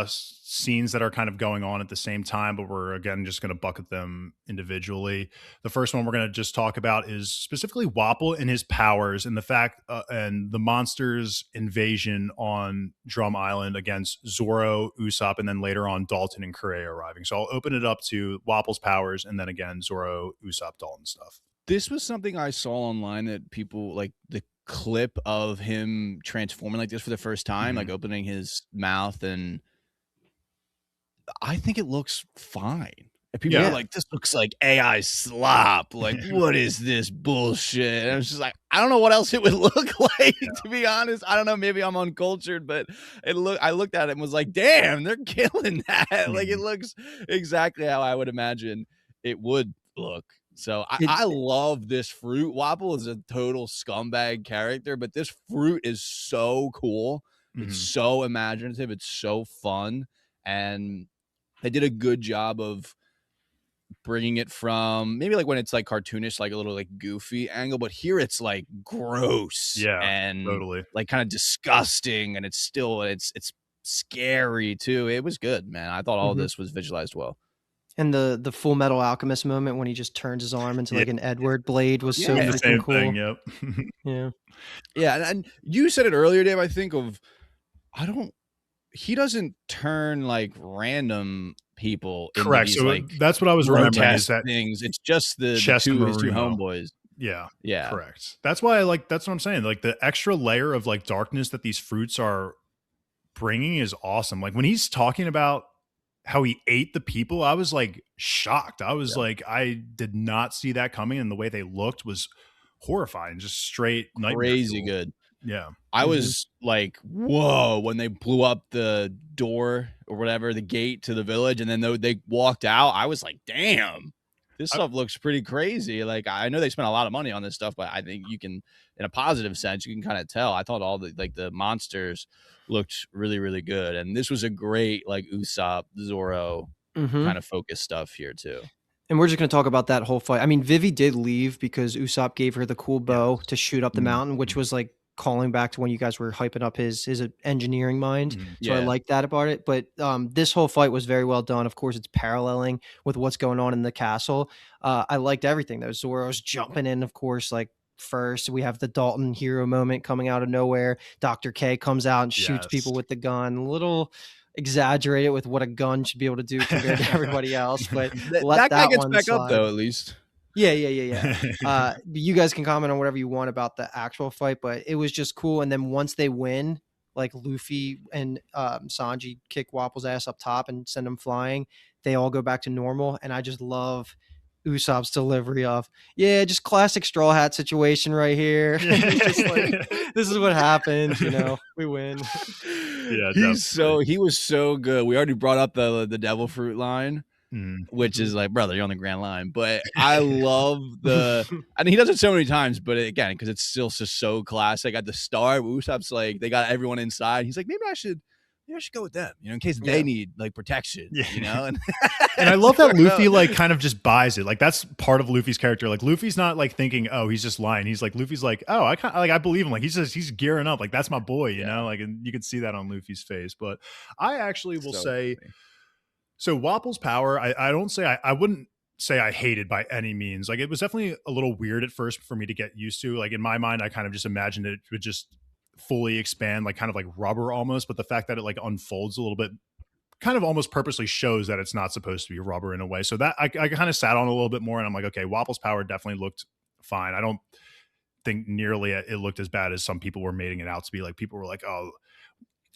scenes that are kind of going on at the same time, but we're again just going to bucket them individually. The first one we're going to just talk about is specifically Wapol and his powers, and the fact and the monsters' invasion on Drum Island against Zoro, Usopp, and then later on Dalton and Kurei arriving. So I'll open it up to Wapol's powers, and then again Zoro, Usopp, Dalton stuff. This was something I saw online that people like the clip of him transforming like this for the first time, like opening his mouth, and I think it looks fine. And people are like, this looks like AI slop. Like, what is this bullshit? And I was just like, I don't know what else it would look like, to be honest. I don't know. Maybe I'm uncultured, but I looked at it and was like, damn, they're killing that. Like, it looks exactly how I would imagine it would look. So I love this fruit. Wapol is a total scumbag character, but this fruit is so cool. It's so imaginative. It's so fun. And they did a good job of bringing it from maybe like when it's like cartoonish, like a little like goofy angle, but here it's like gross, and totally like kind of disgusting, and it's scary too. It was good, man. I thought all this was visualized well. And the Full Metal Alchemist moment when he just turns his arm into like an Edward blade was so freaking cool. Thing, yeah. And you said it earlier, Dave. I think he doesn't turn like random people. Correct. These, so like, that's what I was remembering. Is that things? It's just his two homeboys. Yeah. Correct. That's why that's what I'm saying. Like the extra layer of like darkness that these fruits are bringing is awesome. Like when he's talking about how he ate the people, I was like shocked. I was like, I did not see that coming, and the way they looked was horrifying. Just straight crazy good. Yeah. I was like, whoa, when they blew up the door or whatever, the gate to the village, and then they walked out, I was like, damn, this stuff looks pretty crazy. Like, I know they spent a lot of money on this stuff, but I think you can, in a positive sense, you can kind of tell. I thought all the monsters looked really, really good. And this was a great, like, Usopp, Zoro kind of focus stuff here too. And we're just going to talk about that whole fight. I mean, Vivi did leave because Usopp gave her the cool bow to shoot up the mountain, which was like calling back to when you guys were hyping up his engineering mind. So I like that about it. But this whole fight was very well done. Of course, it's paralleling with what's going on in the castle. I liked everything though. Zoro's jumping in, of course, like first. We have the Dalton hero moment coming out of nowhere. Dr. K comes out and shoots people with the gun. A little exaggerated with what a gun should be able to do compared to everybody else. But that guy gets back up though, at least. Yeah. You guys can comment on whatever you want about the actual fight, but it was just cool. And then once they win, like Luffy and Sanji kick Wapol's ass up top and send him flying, they all go back to normal. And I just love Usopp's delivery of, just classic Straw Hat situation right here. Just like, this is what happens, we win. Yeah, he was so good. We already brought up the devil fruit line. which is like, brother, you're on the grand line. But I love and he does it so many times, but again, because it's still just so classic. At the start, Usopp's like, they got everyone inside. He's like, maybe I should go with them, in case they need like protection, and I love that Luffy like kind of just buys it. Like that's part of Luffy's character. Like Luffy's not like thinking, oh, he's just lying. He's like, Luffy's like, oh, I believe him. Like he's gearing up. Like that's my boy, you know. Like, and you can see that on Luffy's face. But I actually will say, funny. So Wapple's power, I don't say I wouldn't say I hated by any means. Like it was definitely a little weird at first for me to get used to. Like in my mind, I kind of just imagined it would just fully expand, like kind of like rubber almost. But the fact that it like unfolds a little bit kind of almost purposely shows that it's not supposed to be rubber in a way. So that I kind of sat on a little bit more, and I'm like, okay, Wapple's power definitely looked fine. I don't think nearly it looked as bad as some people were making it out to be. Like people were like, oh,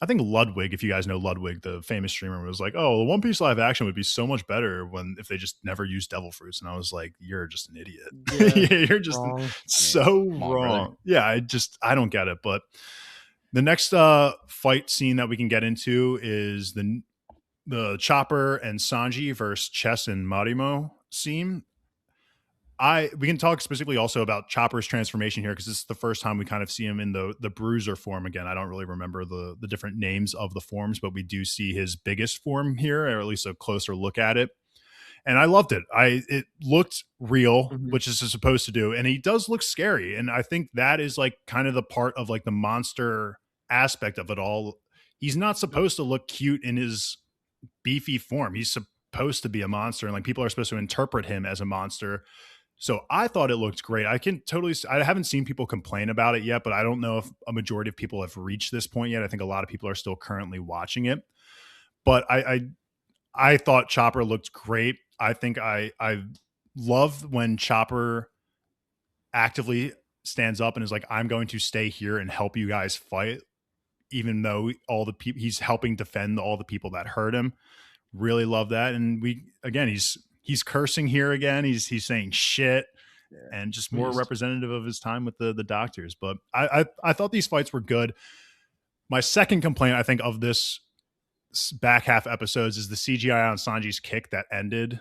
I think Ludwig, if you guys know Ludwig, the famous streamer, was like, oh, the One Piece live action would be so much better if they just never used devil fruits. And I was like, you're just an idiot. Yeah, you're just wrong. So wrong. Yeah, I don't get it. But the next fight scene that we can get into is the Chopper and Sanji versus Chess and Marimo scene. We can talk specifically also about Chopper's transformation here, because this is the first time we kind of see him in the bruiser form again. I don't really remember the different names of the forms, but we do see his biggest form here, or at least a closer look at it. And I loved it. It looked real, which is supposed to do, and he does look scary. And I think that is like kind of the part of like the monster aspect of it all. He's not supposed to look cute in his beefy form. He's supposed to be a monster, and like people are supposed to interpret him as a monster. So I thought it looked great. I haven't seen people complain about it yet, but I don't know if a majority of people have reached this point yet. I think a lot of people are still currently watching it, but I thought Chopper looked great. I think I love when Chopper actively stands up and is like, I'm going to stay here and help you guys fight, even though all the people he's helping defend all the people that hurt him. Really love that. And he's cursing here again. He's saying shit, and just more representative of his time with the doctors. But I thought these fights were good. My second complaint, I think, of this back half episodes is the CGI on Sanji's kick that ended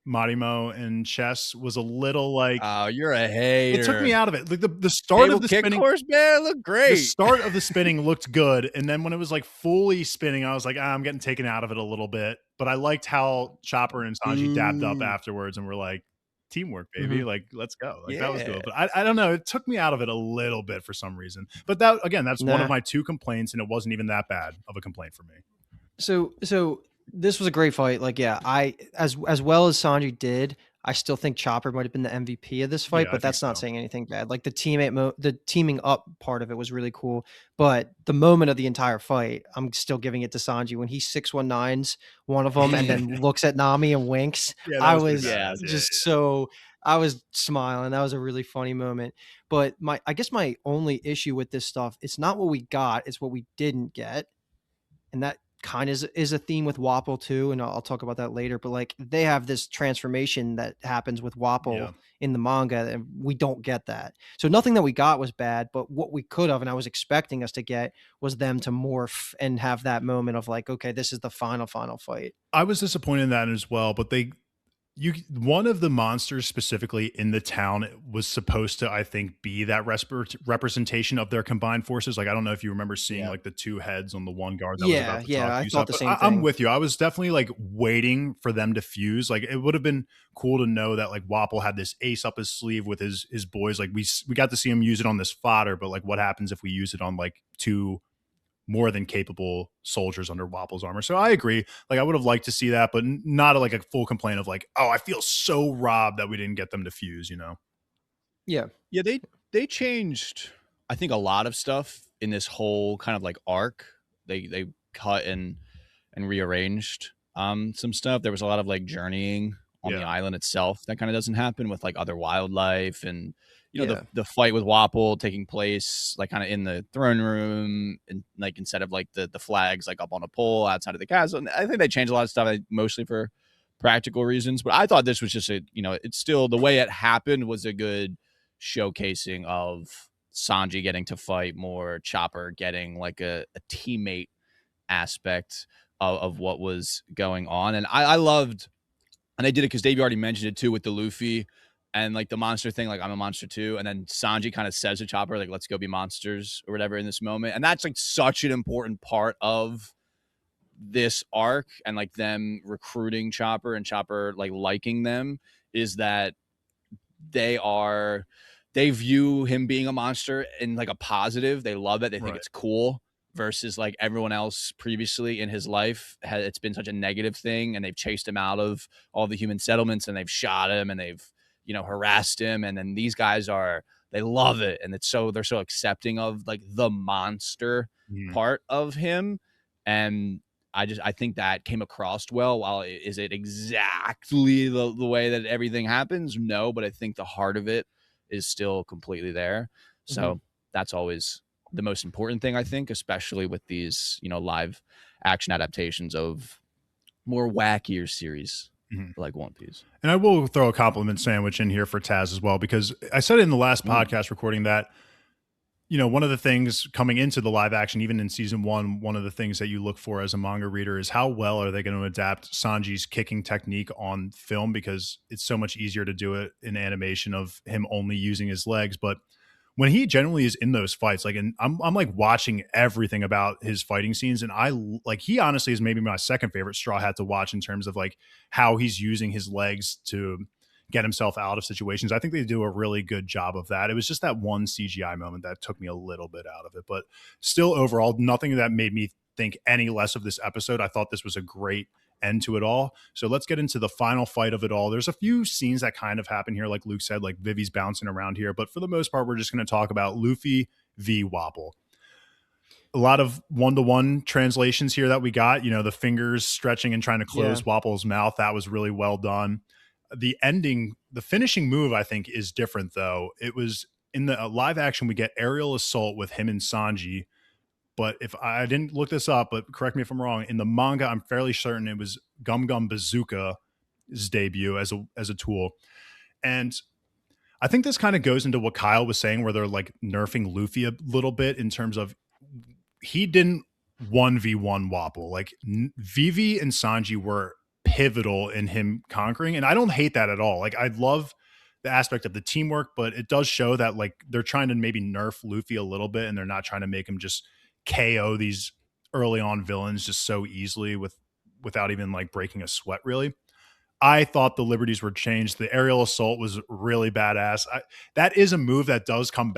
Marimo and Chess was a little like, oh, you're a hater. It took me out of it. Like the start of the kick spinning course, man, looked great. The start of the spinning looked good, and then when it was like fully spinning, I was like, I'm getting taken out of it a little bit. But I liked how Chopper and Sanji dabbed up afterwards and were like, teamwork, baby. Like, let's go. Like that was good. But I don't know. It took me out of it a little bit for some reason. But that's one of my two complaints, and it wasn't even that bad of a complaint for me. So this was a great fight. Like, I as well as Sanji did, I still think Chopper might have been the MVP of this fight, but that's not saying anything bad. Like the teaming up part of it was really cool, but the moment of the entire fight, I'm still giving it to Sanji when he 619s one of them and then looks at Nami and winks. I was smiling. That was a really funny moment. But I guess my only issue with this stuff, it's not what we got, it's what we didn't get. And that kind of is a theme with Wapple too, and I'll talk about that later. But like they have this transformation that happens with Wapple in the manga, and we don't get that. So nothing that we got was bad, but what we could have, and I was expecting us to get, was them to morph and have that moment of like, okay, this is the final fight. I was disappointed in that as well, but one of the monsters specifically in the town was supposed to, I think, be that representation of their combined forces. Like, I don't know if you remember seeing like the two heads on the one guard. That was about to talk I thought the same thing. I'm with you. I was definitely like waiting for them to fuse. Like, it would have been cool to know that like Wapple had this ace up his sleeve with his boys. Like we got to see him use it on this fodder, but like what happens if we use it on like two more than capable soldiers under Wapple's armor? So I agree. Like I would have liked to see that, but not like a full complaint of like, oh, I feel so robbed that we didn't get them to fuse, you know? Yeah. They changed, I think, a lot of stuff in this whole kind of like arc. They cut and rearranged some stuff. There was a lot of like journeying on the island itself that kind of doesn't happen with like other wildlife, and the fight with Wapple taking place like kind of in the throne room, and like instead of like the flags like up on a pole outside of the castle. And I think they changed a lot of stuff, mostly for practical reasons. But I thought this was just it's still, the way it happened was a good showcasing of Sanji getting to fight more, Chopper getting like a teammate aspect of what was going on. And I loved And they did it because Dave already mentioned it too with the Luffy and like the monster thing, like I'm a monster too. And then Sanji kind of says to Chopper, like, let's go be monsters or whatever in this moment. And that's like such an important part of this arc and like them recruiting Chopper and Chopper like liking them is that they view him being a monster in like a positive. They love it. They think it's cool versus like everyone else previously in his life it's been such a negative thing, and they've chased him out of all the human settlements and they've shot him and they've, you know, harassed him. And then these guys they love it. And they're so accepting of like the monster part of him. And I think that came across well. While is it exactly the way that everything happens? No, but I think the heart of it is still completely there. So that's always the most important thing, I think, especially with these, you know, live action adaptations of more wackier series like One Piece. And I will throw a compliment sandwich in here for Taz as well, because I said it in the last podcast recording that, you know, one of the things coming into the live action, even in season one of the things that you look for as a manga reader is how well are they going to adapt Sanji's kicking technique on film, because it's so much easier to do it in animation of him only using his legs. But when he generally is in those fights, like, and I'm like watching everything about his fighting scenes, and he honestly is maybe my second favorite Straw Hat to watch in terms of like how he's using his legs to get himself out of situations. I think they do a really good job of that. It was just that one CGI moment that took me a little bit out of it, but still overall, nothing that made me think any less of this episode. I thought this was a great end to it all. So let's get into the final fight of it all. There's a few scenes that kind of happen here, like Luke said, like Vivi's bouncing around here, but for the most part, we're just going to talk about Luffy v Wapol. A lot of one-to-one translations here that we got, you know, the fingers stretching and trying to close Wapol's mouth. That was really well done. The ending, the finishing move, I think, is different, though. It was in the live action, we get aerial assault with him and Sanji. But if I didn't look this up, but correct me if I'm wrong, in the manga, I'm fairly certain it was Gum Gum Bazooka's debut as a tool. And I think this kind of goes into what Kyle was saying, where they're like nerfing Luffy a little bit in terms of he didn't 1v1 Wapol. Like Vivi and Sanji were pivotal in him conquering, and I don't hate that at all. Like I love the aspect of the teamwork, but it does show that like they're trying to maybe nerf Luffy a little bit, and they're not trying to make him just KO these early on villains just so easily without even like breaking a sweat. Really, I thought the liberties were changed. The aerial assault was really badass. That is a move that does come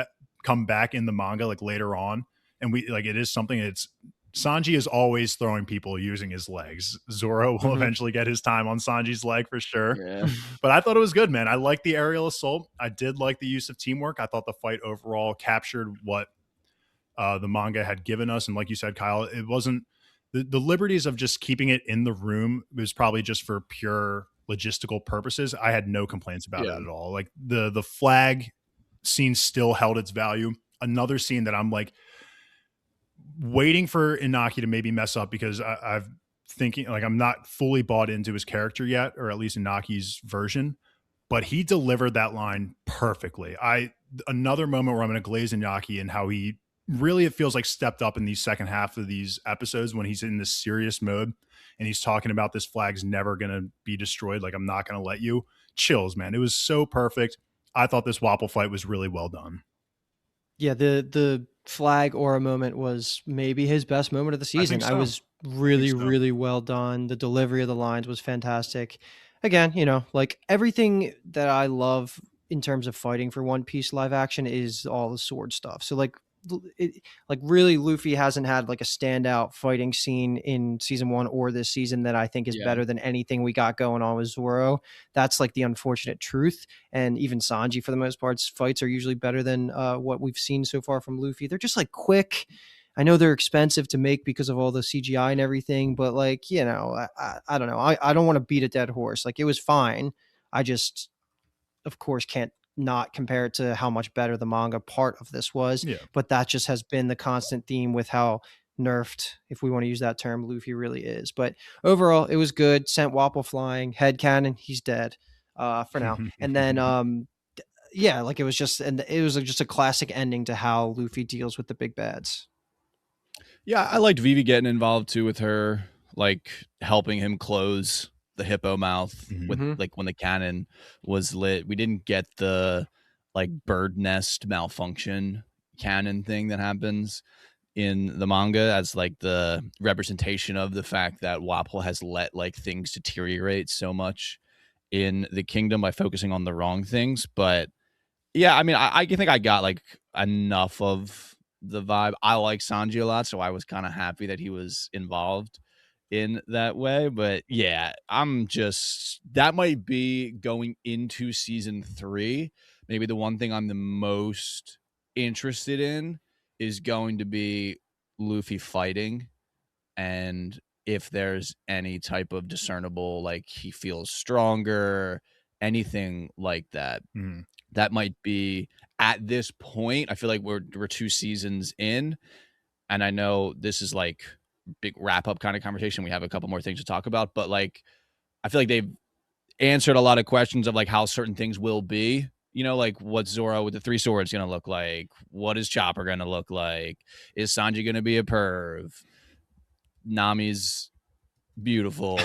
back in the manga like later on, and we like it is something. It's Sanji is always throwing people using his legs. Zoro will eventually get his time on Sanji's leg for sure. Yeah. But I thought it was good, man. I like the aerial assault. I did like the use of teamwork. I thought the fight overall captured what the manga had given us. And like you said, Kyle, it wasn't the liberties of just keeping it in the room. It was probably just for pure logistical purposes. I had no complaints about it at all. Like the flag scene still held its value. Another scene that I'm like waiting for Inaki to maybe mess up, because I've thinking like I'm not fully bought into his character yet, or at least Inaki's version, but he delivered that line perfectly. Another moment where I'm going to glaze Inaki and how he really, it feels like stepped up in the second half of these episodes when he's in this serious mode and he's talking about this flag's never going to be destroyed. Like, I'm not going to let you. Chills, man. It was so perfect. I thought this Wapol fight was really well done. Yeah, the flag aura moment was maybe his best moment of the season. I was really well done. The delivery of the lines was fantastic. Again, you know, like everything that I love in terms of fighting for One Piece live action is all the sword stuff. So like really Luffy hasn't had like a standout fighting scene in season 1 or this season that I think is better than anything we got going on with Zoro. That's like the unfortunate truth. And even Sanji, for the most part, fights are usually better than what we've seen so far from Luffy. They're just like quick. I know they're expensive to make because of all the CGI and everything, but like, you know, I don't know. I don't want to beat a dead horse. Like, it was fine. I just, of course, can't not compare it to how much better the manga part of this was. But that just has been the constant theme with how nerfed, if we want to use that term, Luffy really is. But overall, it was good. Sent Wapol flying. Headcanon, he's dead for now. And then like it was just a classic ending to how Luffy deals with the big bads. Yeah, I liked Vivi getting involved too with her, like helping him close the hippo mouth with like when the cannon was lit. We didn't get the like bird nest malfunction cannon thing that happens in the manga as like the representation of the fact that Wapol has let like things deteriorate so much in the kingdom by focusing on the wrong things. But yeah, I mean, I think I got like enough of the vibe. I like Sanji a lot, so I was kind of happy that he was involved in that way. But yeah, that might be going into season 3. Maybe the one thing I'm the most interested in is going to be Luffy fighting, and if there's any type of discernible, like he feels stronger, anything like that. That might be at this point. I feel like we're 2 seasons in, and I know this is like big wrap up kind of conversation. We have a couple more things to talk about, but like I feel like they've answered a lot of questions of like how certain things will be. You know, like what's Zoro with the 3 swords going to look like? What is Chopper going to look like? Is Sanji going to be a perv? Nami's beautiful.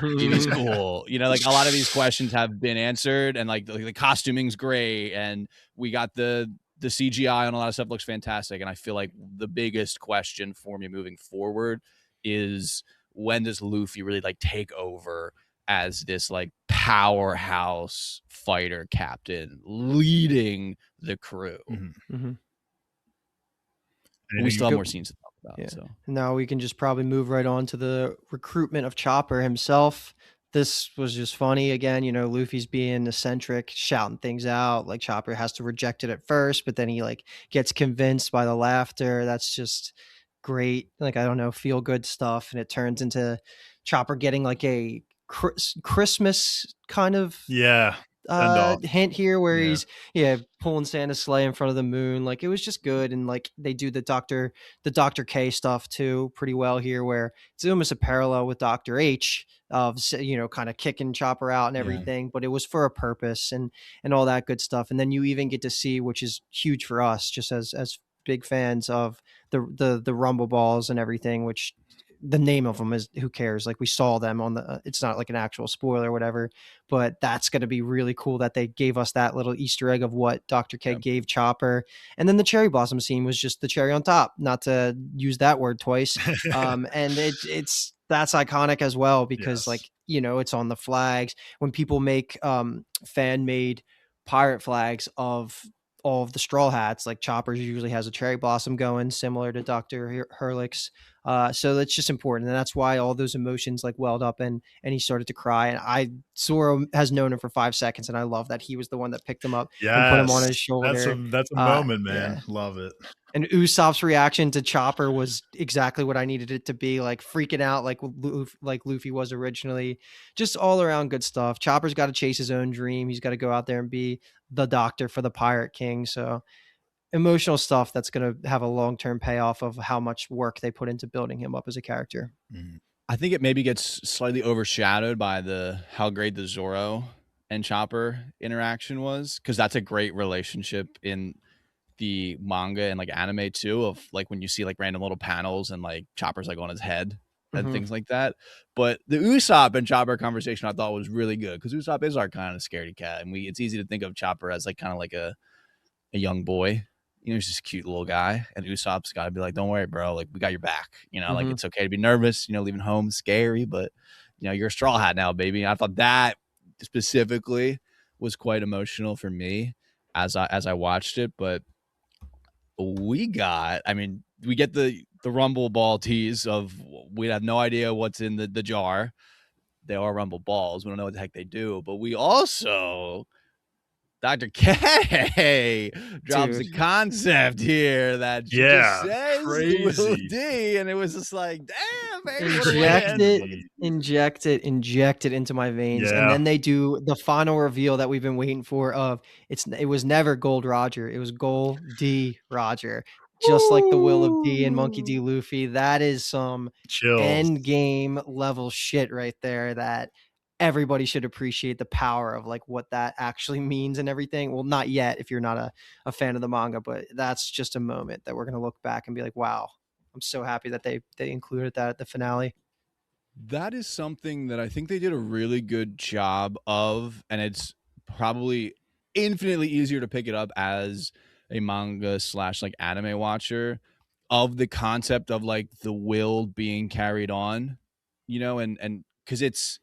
He's cool. You know, like a lot of these questions have been answered, and like the costuming's great, and we got the CGI on a lot of stuff looks fantastic. And I feel like the biggest question for me moving forward is when does Luffy really like take over as this like powerhouse fighter captain leading the crew? We still have more scenes to talk about. Yeah. So now we can just probably move right on to the recruitment of Chopper himself. This was just funny again. You know, Luffy's being eccentric, shouting things out. Like Chopper has to reject it at first, but then he like gets convinced by the laughter. That's just great. Like, I don't know, feel good stuff. And it turns into Chopper getting like a Christmas kind of hint here where he's pulling Santa's sleigh in front of the moon. Like, it was just good. And like they do the Dr. K stuff too pretty well here, where it's almost a parallel with Dr. H of, you know, kind of kicking Chopper out and everything, but it was for a purpose and all that good stuff. And then you even get to see, which is huge for us just as big fans of the Rumble Balls and everything, which the name of them is, who cares? Like, we saw them on the, it's not like an actual spoiler or whatever, but that's going to be really cool that they gave us that little Easter egg of what Dr. K gave Chopper. And then the cherry blossom scene was just the cherry on top, not to use that word twice. And it's that's iconic as well, because like, you know, it's on the flags when people make fan made pirate flags of all of the Straw Hats. Like, Chopper's usually has a cherry blossom going, similar to Dr. Hurlick's. So that's just important, and that's why all those emotions like welled up, and he started to cry. And Zoro has known him for 5 seconds, and I love that he was the one that picked him up and put him on his shoulder. That's a moment, man. Love it. And Usopp's reaction to Chopper was exactly what I needed it to be, like freaking out like Luffy was originally. Just all around good stuff. Chopper's got to chase his own dream. He's got to go out there and be the doctor for the Pirate King. So emotional stuff that's going to have a long-term payoff of how much work they put into building him up as a character. I think it maybe gets slightly overshadowed by how great the Zoro and Chopper interaction was, because that's a great relationship in the manga and like anime too, of like when you see like random little panels and like Chopper's like on his head and things like that. But the Usopp and Chopper conversation I thought was really good, because Usopp is our kind of scaredy cat, and it's easy to think of Chopper as like kind of like a young boy. You know, he's just a cute little guy, and Usopp's got to be like, don't worry, bro. Like, we got your back. You know, like, it's okay to be nervous. You know, leaving home is scary, but, you know, you're a Straw Hat now, baby. I thought that specifically was quite emotional for me as I watched it. But we get the Rumble Ball tease of, we have no idea what's in the jar. They are Rumble Balls. We don't know what the heck they do. But we also... Dr. K drops a concept here that just says Will D, and it was just like, damn, baby, inject it into my veins. And then they do the final reveal that we've been waiting for of it was never Gold Roger, it was Gold D Roger. Just like the will of D and Monkey D Luffy. That is some end game level shit right there that everybody should appreciate the power of like what that actually means and everything. Well, not yet if you're not a fan of the manga, but that's just a moment that we're going to look back and be like, wow, I'm so happy that they included that at the finale. That is something that I think they did a really good job of, and it's probably infinitely easier to pick it up as a manga slash like anime watcher of the concept of like the will being carried on, and because it's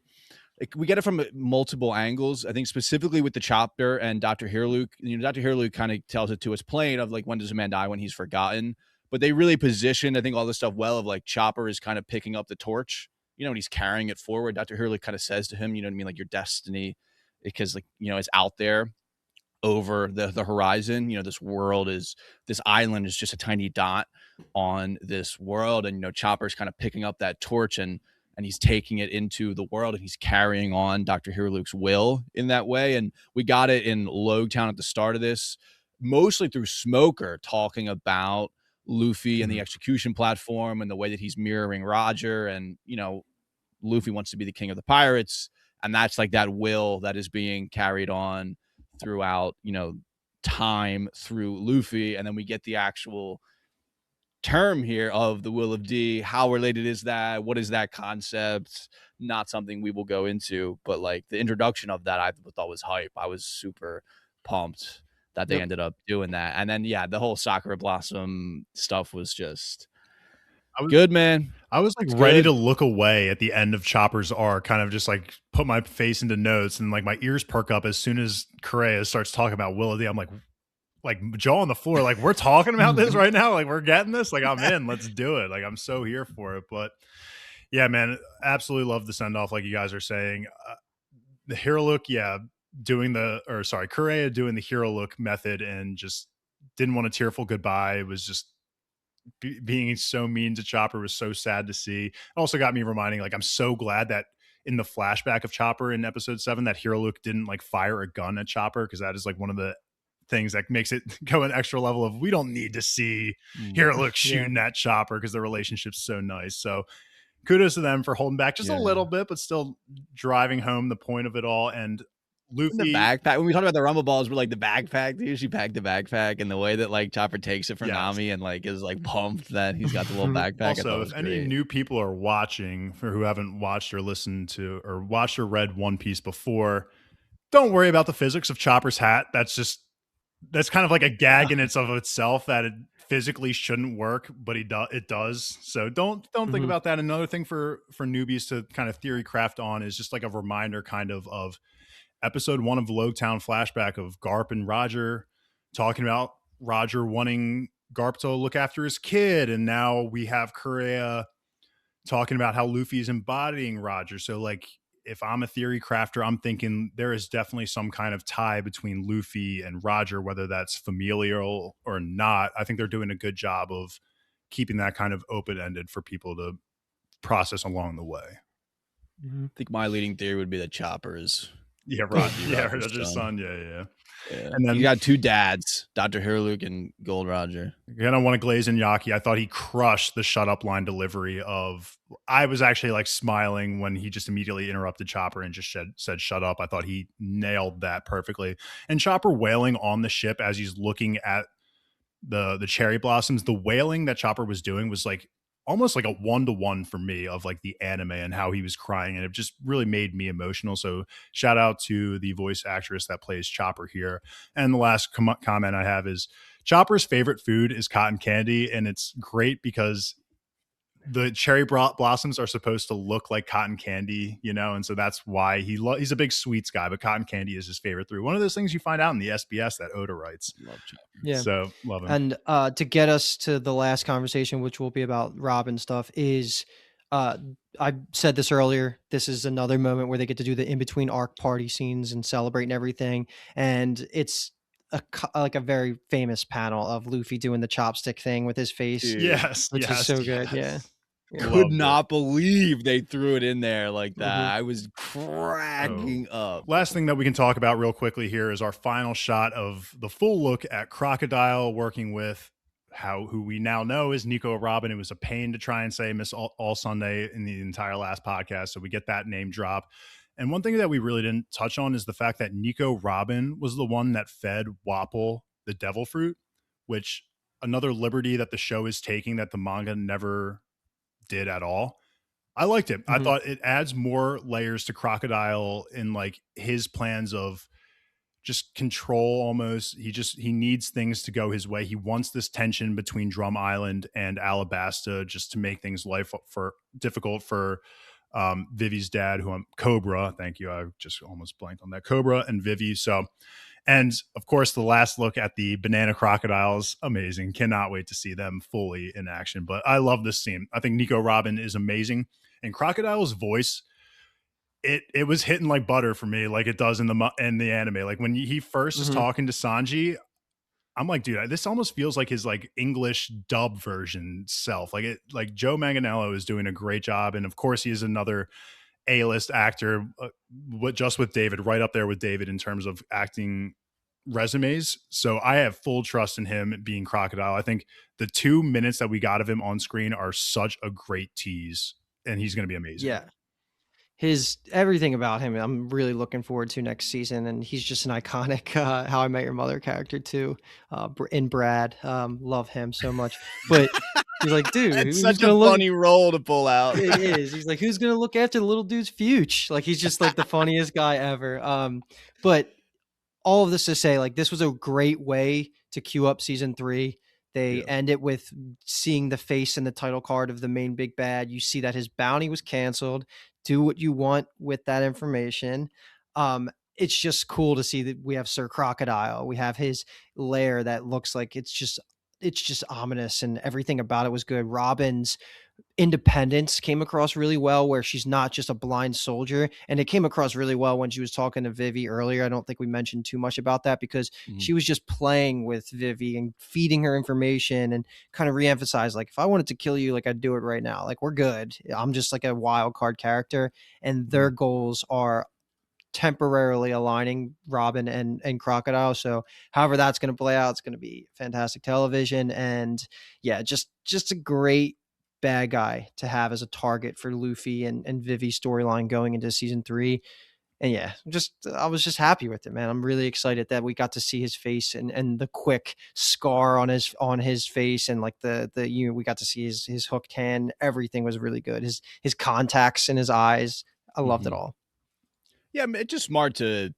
like, we get it from multiple angles. I think specifically with the chopper and Dr. Hirluke, Dr. Hirluke kind of tells it to us plain of like, when does a man die? When he's forgotten. But they really positioned, I think, all this stuff well of like Chopper is kind of picking up the torch, and he's carrying it forward. Dr. Hirluke kind of says to him, you know what I mean? Like your destiny, because like, it's out there over the horizon. This island is just a tiny dot on this world. And, Chopper's kind of picking up that torch and he's taking it into the world, and he's carrying on Dr. Hirluke's will in that way. And we got it in Logtown at the start of this, mostly through Smoker talking about Luffy and the execution platform and the way that he's mirroring Roger. And, Luffy wants to be the king of the pirates. And that's like that will that is being carried on throughout, time through Luffy. And then we get the actual term here of the will of D. How related is that? What is that concept? Not something we will go into, but like the introduction of that I thought was hype. I was super pumped that they ended up doing that. And then the whole Sakura Blossom stuff was just good, man. I was like ready to look away at the end of Chopper's arc, kind of just like put my face into notes, and like my ears perk up as soon as Correa starts talking about Will of D. I'm like jaw on the floor, like we're talking about this right now, like we're getting this, like I'm in, let's do it, like I'm so here for it. But yeah, man, absolutely love the send off, like you guys are saying. The hero look, Correa doing the hero look method and just didn't want a tearful goodbye. It was just being so mean to Chopper was so sad to see. It also got me reminding, like, I'm so glad that in the flashback of Chopper in episode 7 that Hero Luke didn't like fire a gun at Chopper, because that is like one of the things that makes it go an extra level of we don't need to see Hero Luke shooting at Chopper, because the relationship's so nice. So kudos to them for holding back just a little bit, but still driving home the point of it all. And Luffy, the backpack, when we talked about the Rumble Balls, we're like the backpack, dude, she packed the backpack, and the way that like Chopper takes it from Nami and like is like pumped that he's got the little backpack. Also, if any new people are watching or who haven't watched or listened to or watched or read One Piece before, don't worry about the physics of Chopper's hat. That's kind of like a gag in itself that it physically shouldn't work, but it does. So don't think about that. Another thing for newbies to kind of theory craft on is just like a reminder kind of episode 1 of the Logtown flashback of Garp and Roger talking about Roger wanting Garp to look after his kid. And now we have Correa talking about how Luffy's embodying Roger. So like, if I'm a theory crafter, I'm thinking there is definitely some kind of tie between Luffy and Roger, whether that's familial or not. I think they're doing a good job of keeping that kind of open-ended for people to process along the way. I think my leading theory would be that Chopper is Roger's son. Yeah. And then you got 2 dads, Dr. Hirluke and Gold Roger. Again, I want to glaze in Yaki. I thought he crushed the shut up line delivery of. I was actually like smiling when he just immediately interrupted Chopper and just said shut up. I thought he nailed that perfectly. And Chopper wailing on the ship as he's looking at the cherry blossoms. The wailing that Chopper was doing was like almost like a 1-to-1 for me of like the anime and how he was crying, and it just really made me emotional. So shout out to the voice actress that plays Chopper here. And the last comment I have is Chopper's favorite food is cotton candy, and it's great because the cherry blossoms are supposed to look like cotton candy, and so that's why he's a big sweets guy, but cotton candy is his favorite food. One of those things you find out in the SBS that Oda writes. Love Chopper. Yeah. So love him. And to get us to the last conversation, which will be about Robin stuff, is I said this earlier. This is another moment where they get to do the in-between arc party scenes and celebrate and everything. And it's a very famous panel of Luffy doing the chopstick thing with his face. Dude, which is so good. Yeah. Could not believe they threw it in there like that. I was cracking up. Last thing that we can talk about real quickly here is our final shot of the full look at Crocodile working with who we now know is Nico Robin. It was a pain to try and say Miss All Sunday in the entire last podcast, so we get that name drop. And one thing that we really didn't touch on is the fact that Nico Robin was the one that fed Wapol the devil fruit, which another liberty that the show is taking that the manga never did at all. I liked it. I Mhm. thought it adds more layers to Crocodile in like his plans of just control almost. He needs things to go his way. He wants this tension between Drum Island and Alabasta just to make things life for difficult for Vivi's dad, who I'm Cobra. Thank you. I just almost blanked on that. Cobra and Vivi. So, and of course, the last look at the banana crocodiles, amazing. Cannot wait to see them fully in action. But I love this scene. I think Nico Robin is amazing. And Crocodile's voice, it was hitting like butter for me, like it does in the anime. Like when he first is Mhm. talking to Sanji, I'm like, dude, this almost feels like his like English dub version self. Like Joe Manganiello is doing a great job, and of course he is another A-list actor, just with David, right up there with David in terms of acting resumes. So I have full trust in him being Crocodile. I think the 2 minutes that we got of him on screen are such a great tease, and he's going to be amazing. Yeah. His everything about him, I'm really looking forward to next season, and he's just an iconic How I Met Your Mother character too. In Brad, love him so much. But he's like, dude, It's who's such a gonna look? funny role to pull out. It is. He's like, who's gonna look after the little dude's future? Like, he's just like the funniest guy ever. But all of this to say, like, this was a great way to queue up season 3. They Yeah. end it with seeing the face in the title card of the main big bad. You see that his bounty was canceled. Do what you want with that information. It's just cool to see that we have Sir Crocodile. We have his lair that looks like it's just ominous, and everything about it was good. Robin's independence came across really well, where she's not just a blind soldier, and it came across really well when she was talking to Vivi earlier. I don't think we mentioned too much about that because Mhm. she was just playing with Vivi and feeding her information and kind of reemphasize, like, if I wanted to kill you, like, I'd do it right now. Like, we're good. I'm just like a wild card character, and their goals are temporarily aligning Robin and Crocodile. So however that's going to play out, it's going to be fantastic television. And yeah, just a great bad guy to have as a target for Luffy and Vivi's storyline going into season 3. And yeah, I was just happy with it, man. I'm really excited that we got to see his face and the quick scar on his face, and like we got to see his hooked hand. Everything was really good. His contacts in his eyes. I loved it Mhm. all. Yeah, it's just smart to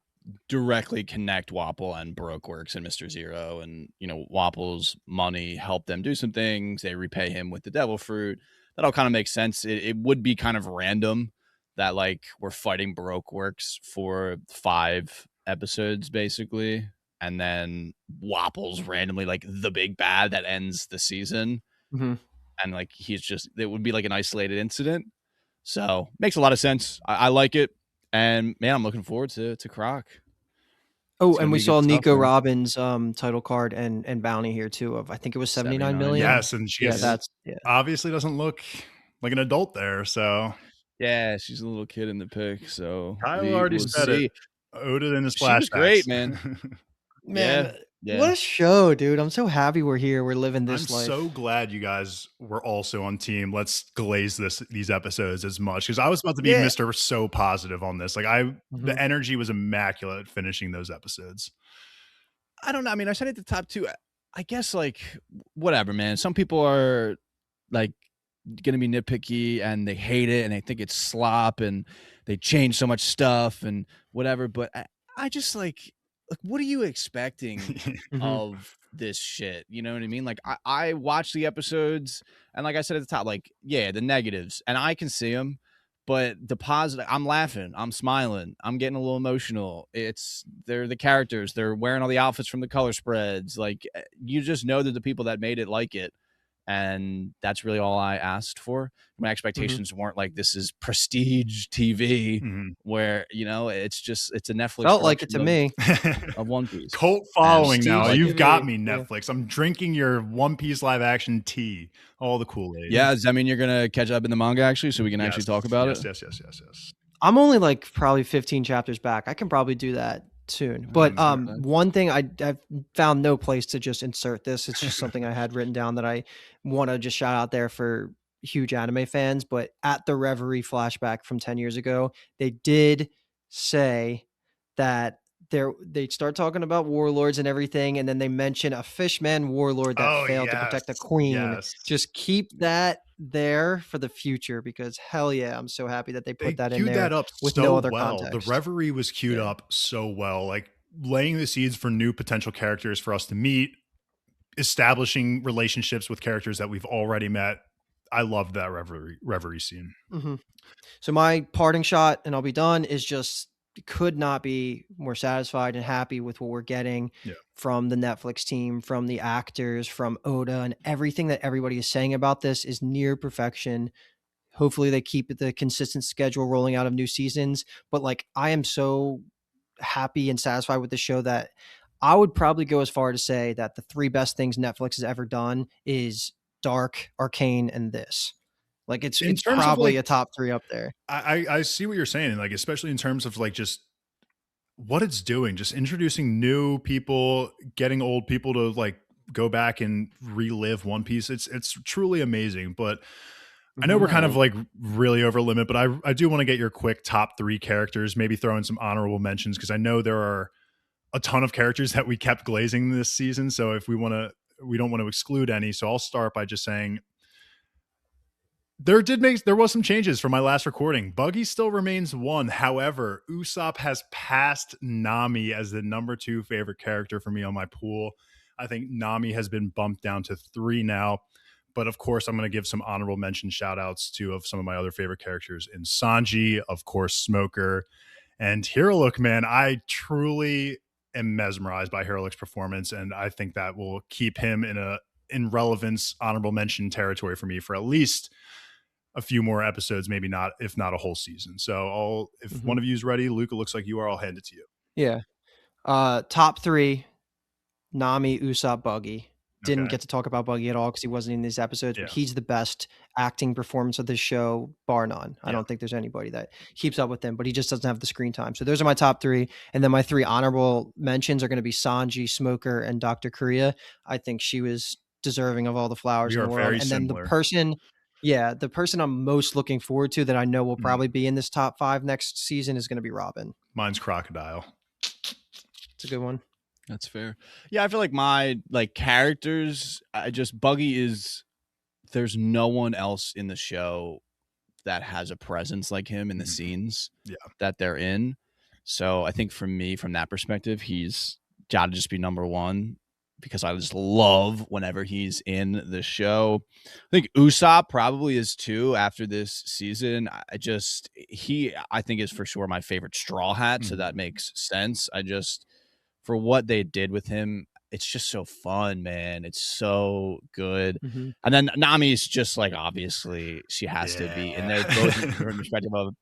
directly connect Wapple and Baroque Works and Mr. Zero, and Wapple's money helped them do some things. They repay him with the devil fruit. That all kind of makes sense. It would be kind of random that like we're fighting Baroque Works for 5 episodes basically, and then Wapple's randomly like the big bad that ends the season, Mhm. and like it would be like an isolated incident. So makes a lot of sense. I like it. And man, I'm looking forward to Croc. Oh, It's gonna and we be good saw stuff, Nico man. Robbins title card and bounty here too of, I think it was 79 million. Yes, and Yeah, she's that's yeah. obviously doesn't look like an adult there. So Yeah, she's a little kid in the pic, so Kyle we already will said it. see. Oda in his She was flashbacks. great, man. Man, Yeah. what a show, dude. I'm so happy we're here. We're living I'm this life. so glad you guys were also on team. Let's glaze these episodes as much, because I was about to be Yeah. Mr. So positive on this. Like Mhm. the energy was immaculate finishing those episodes. I don't know. I mean, I said it at the top too. I guess like whatever, man. Some people are like gonna be nitpicky and they hate it and they think it's slop and they change so much stuff and whatever. But I just like what are you expecting Mhm. of this shit? You know what I mean? Like I watch the episodes and like I said at the top, like yeah, the negatives and I can see them, but the positive, I'm laughing, I'm smiling, I'm getting a little emotional. They're the characters, they're wearing all the outfits from the color spreads. Like you just know that the people that made it like it. And that's really all I asked for. My expectations weren't like this is prestige TV Mhm. where it's a Netflix Felt like it to production me. of One Piece. Cult following now. Prestige You've got TV, me, yeah. Netflix. I'm drinking your One Piece live action tea. All the Kool-Aid. Yeah, does that mean you're gonna catch up in the manga actually, so we can actually talk about it? Yes. I'm only like probably 15 chapters back. I can probably do that soon. But one thing I've found no place to just insert this. It's just something I had written down that I want to just shout out there for huge anime fans. But at the Reverie flashback from 10 years ago, they did say that they start talking about warlords and everything, and then they mention a fishman warlord that failed to protect the queen. Yes. Just keep that there for the future because hell yeah, I'm so happy that they They put that in queued there that up with so no other well. The context. Reverie was queued Yeah. up so well, like laying the seeds for new potential characters for us to meet, establishing relationships with characters that we've already met. I loved that Reverie scene. hmm So my parting shot, and I'll be done, is just could not be more satisfied and happy with what we're getting Yeah. from the Netflix team, from the actors, from Oda, and everything that everybody is saying about this is near perfection. Hopefully they keep the consistent schedule rolling out of new seasons. But like I am so happy and satisfied with the show that I would probably go as far to say that the three best things Netflix has ever done is Dark, Arcane, and this. Like it's In it's terms of probably like, a top three up there. I see what you're saying, like especially in terms of like just what it's doing, just introducing new people, getting old people to like go back and relive One Piece. It's truly amazing. But I know we're kind of Mhm. like really over limit, but I do want to get your quick top 3 characters, maybe throw in some honorable mentions because I know there are a ton of characters that we kept glazing this season. So if we don't want to exclude any. So I'll start by just saying there was some changes from my last recording. Buggy still remains 1. However, Usopp has passed Nami as the number 2 favorite character for me on my pool. I think Nami has been bumped down to 3 now. But of course, I'm going to give some honorable mention shout outs to of some of my other favorite characters in Sanji, of course, Smoker, and Hirolook. Man, I truly am mesmerized by Hirolook's performance, and I think that will keep him in relevance honorable mention territory for me for at least a few more episodes, maybe not, if not a whole season. So if one of you is ready, Luke, it looks like you are, I'll hand it to you. Yeah. Top 3, Nami, Usopp, Buggy. Didn't Okay. get to talk about Buggy at all because he wasn't in these episodes, but Yeah. he's the best acting performance of this show, bar none. I Yeah. don't think there's anybody that keeps up with him, but he just doesn't have the screen time. So those are my top 3. And then my 3 honorable mentions are going to be Sanji, Smoker, and Dr. Korea. I think she was deserving of all the flowers We in are the world. very And then similar. the person I'm most looking forward to that I know will Mhm. probably be in this top 5 next season is going to be Robin. Mine's Crocodile. It's a good one. That's fair. Yeah, I feel like my like characters, Buggy is there's no one else in the show that has a presence like him in the Mhm. scenes Yeah. that they're in. So I think for me, from that perspective, he's got to just be number 1 because I just love whenever he's in the show. I think Usopp probably is too after this season. I think is for sure my favorite Straw Hat. So Mhm. that makes sense. For what they did with him, it's just so fun, man. It's so good. Mm-hmm. And then Nami's just like, obviously she has to be in there, both from perspective of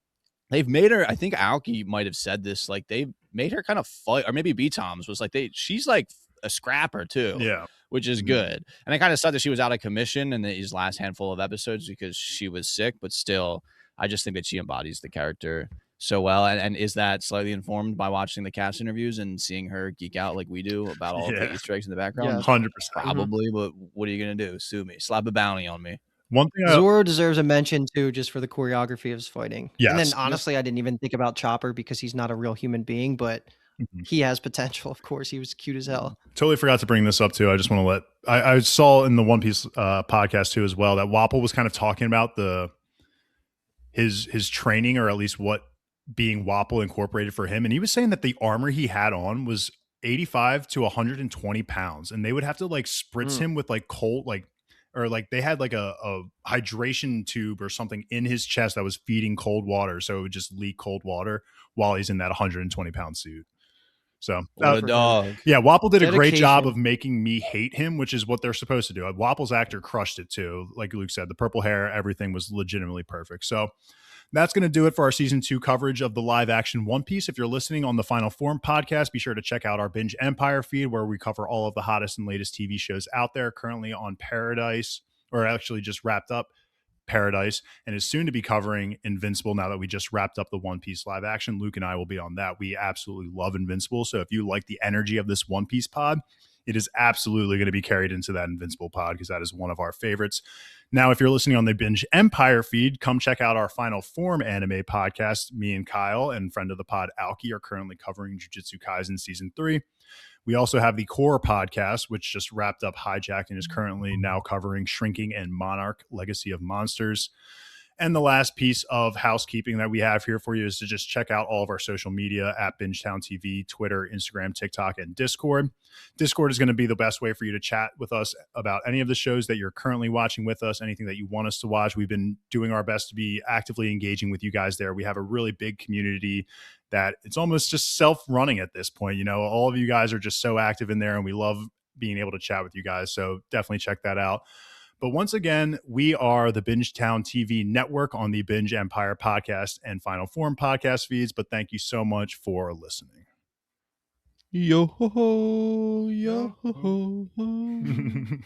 they've made her, I think Aoki might have said this, like they've made her kind of fight, or maybe B-Toms was like she's like a scrapper too. Yeah. Which is good. And I kind of said that she was out of commission in these last handful of episodes because she was sick, but still, I just think that she embodies the character so well. And is that slightly informed by watching the cast interviews and seeing her geek out like we do about all the Easter eggs in the background? Yeah. 100%. Probably, but what are you going to do? Sue me. Slap a bounty on me. One thing Zoro deserves a mention too, just for the choreography of his fighting. And Yes. then honestly, I didn't even think about Chopper because he's not a real human being, but Mhm. he has potential. Of course, he was cute as hell. Totally forgot to bring this up too. I just want to I saw in the One Piece podcast too as well that Wapple was kind of talking about his training, or at least what being Wapple incorporated for him, and he was saying that the armor he had on was 85 to 120 pounds, and they would have to like spritz him with like cold or like they had like a hydration tube or something in his chest that was feeding cold water, so it would just leak cold water while he's in that 120-pound suit. So What a dog. yeah, Wapple did a great job Dedication. of making me hate him, which is what they're supposed to do. Wapple's actor crushed it too. Like Luke said, the purple hair, everything was legitimately perfect. So that's going to do it for our season 2 coverage of the live action One Piece. If you're listening on the Final Form podcast, be sure to check out our Binge Empire feed where we cover all of the hottest and latest TV shows out there, currently on Paradise, or actually just wrapped up Paradise, and is soon to be covering Invincible now that we just wrapped up the One Piece live action. Luke and I will be on that. We absolutely love Invincible. So if you like the energy of this One Piece pod, it is absolutely going to be carried into that Invincible pod because that is one of our favorites. Now, if you're listening on the Binge Empire feed, come check out our Final Form anime podcast. Me and Kyle and friend of the pod, Alki, are currently covering Jujutsu Kaisen Season 3. We also have the Core podcast, which just wrapped up Hijack and is currently now covering Shrinking and Monarch: Legacy of Monsters. And the last piece of housekeeping that we have here for you is to just check out all of our social media at Bingetown TV, Twitter, Instagram, TikTok, and Discord. Discord is going to be the best way for you to chat with us about any of the shows that you're currently watching with us, anything that you want us to watch. We've been doing our best to be actively engaging with you guys there. We have a really big community that it's almost just self-running at this point. You know, all of you guys are just so active in there, and we love being able to chat with you guys. So definitely check that out. But once again, we are the Bingetown TV network on the Binge Empire podcast and Final Form podcast feeds. But thank you so much for listening. Yo ho ho, yo ho ho.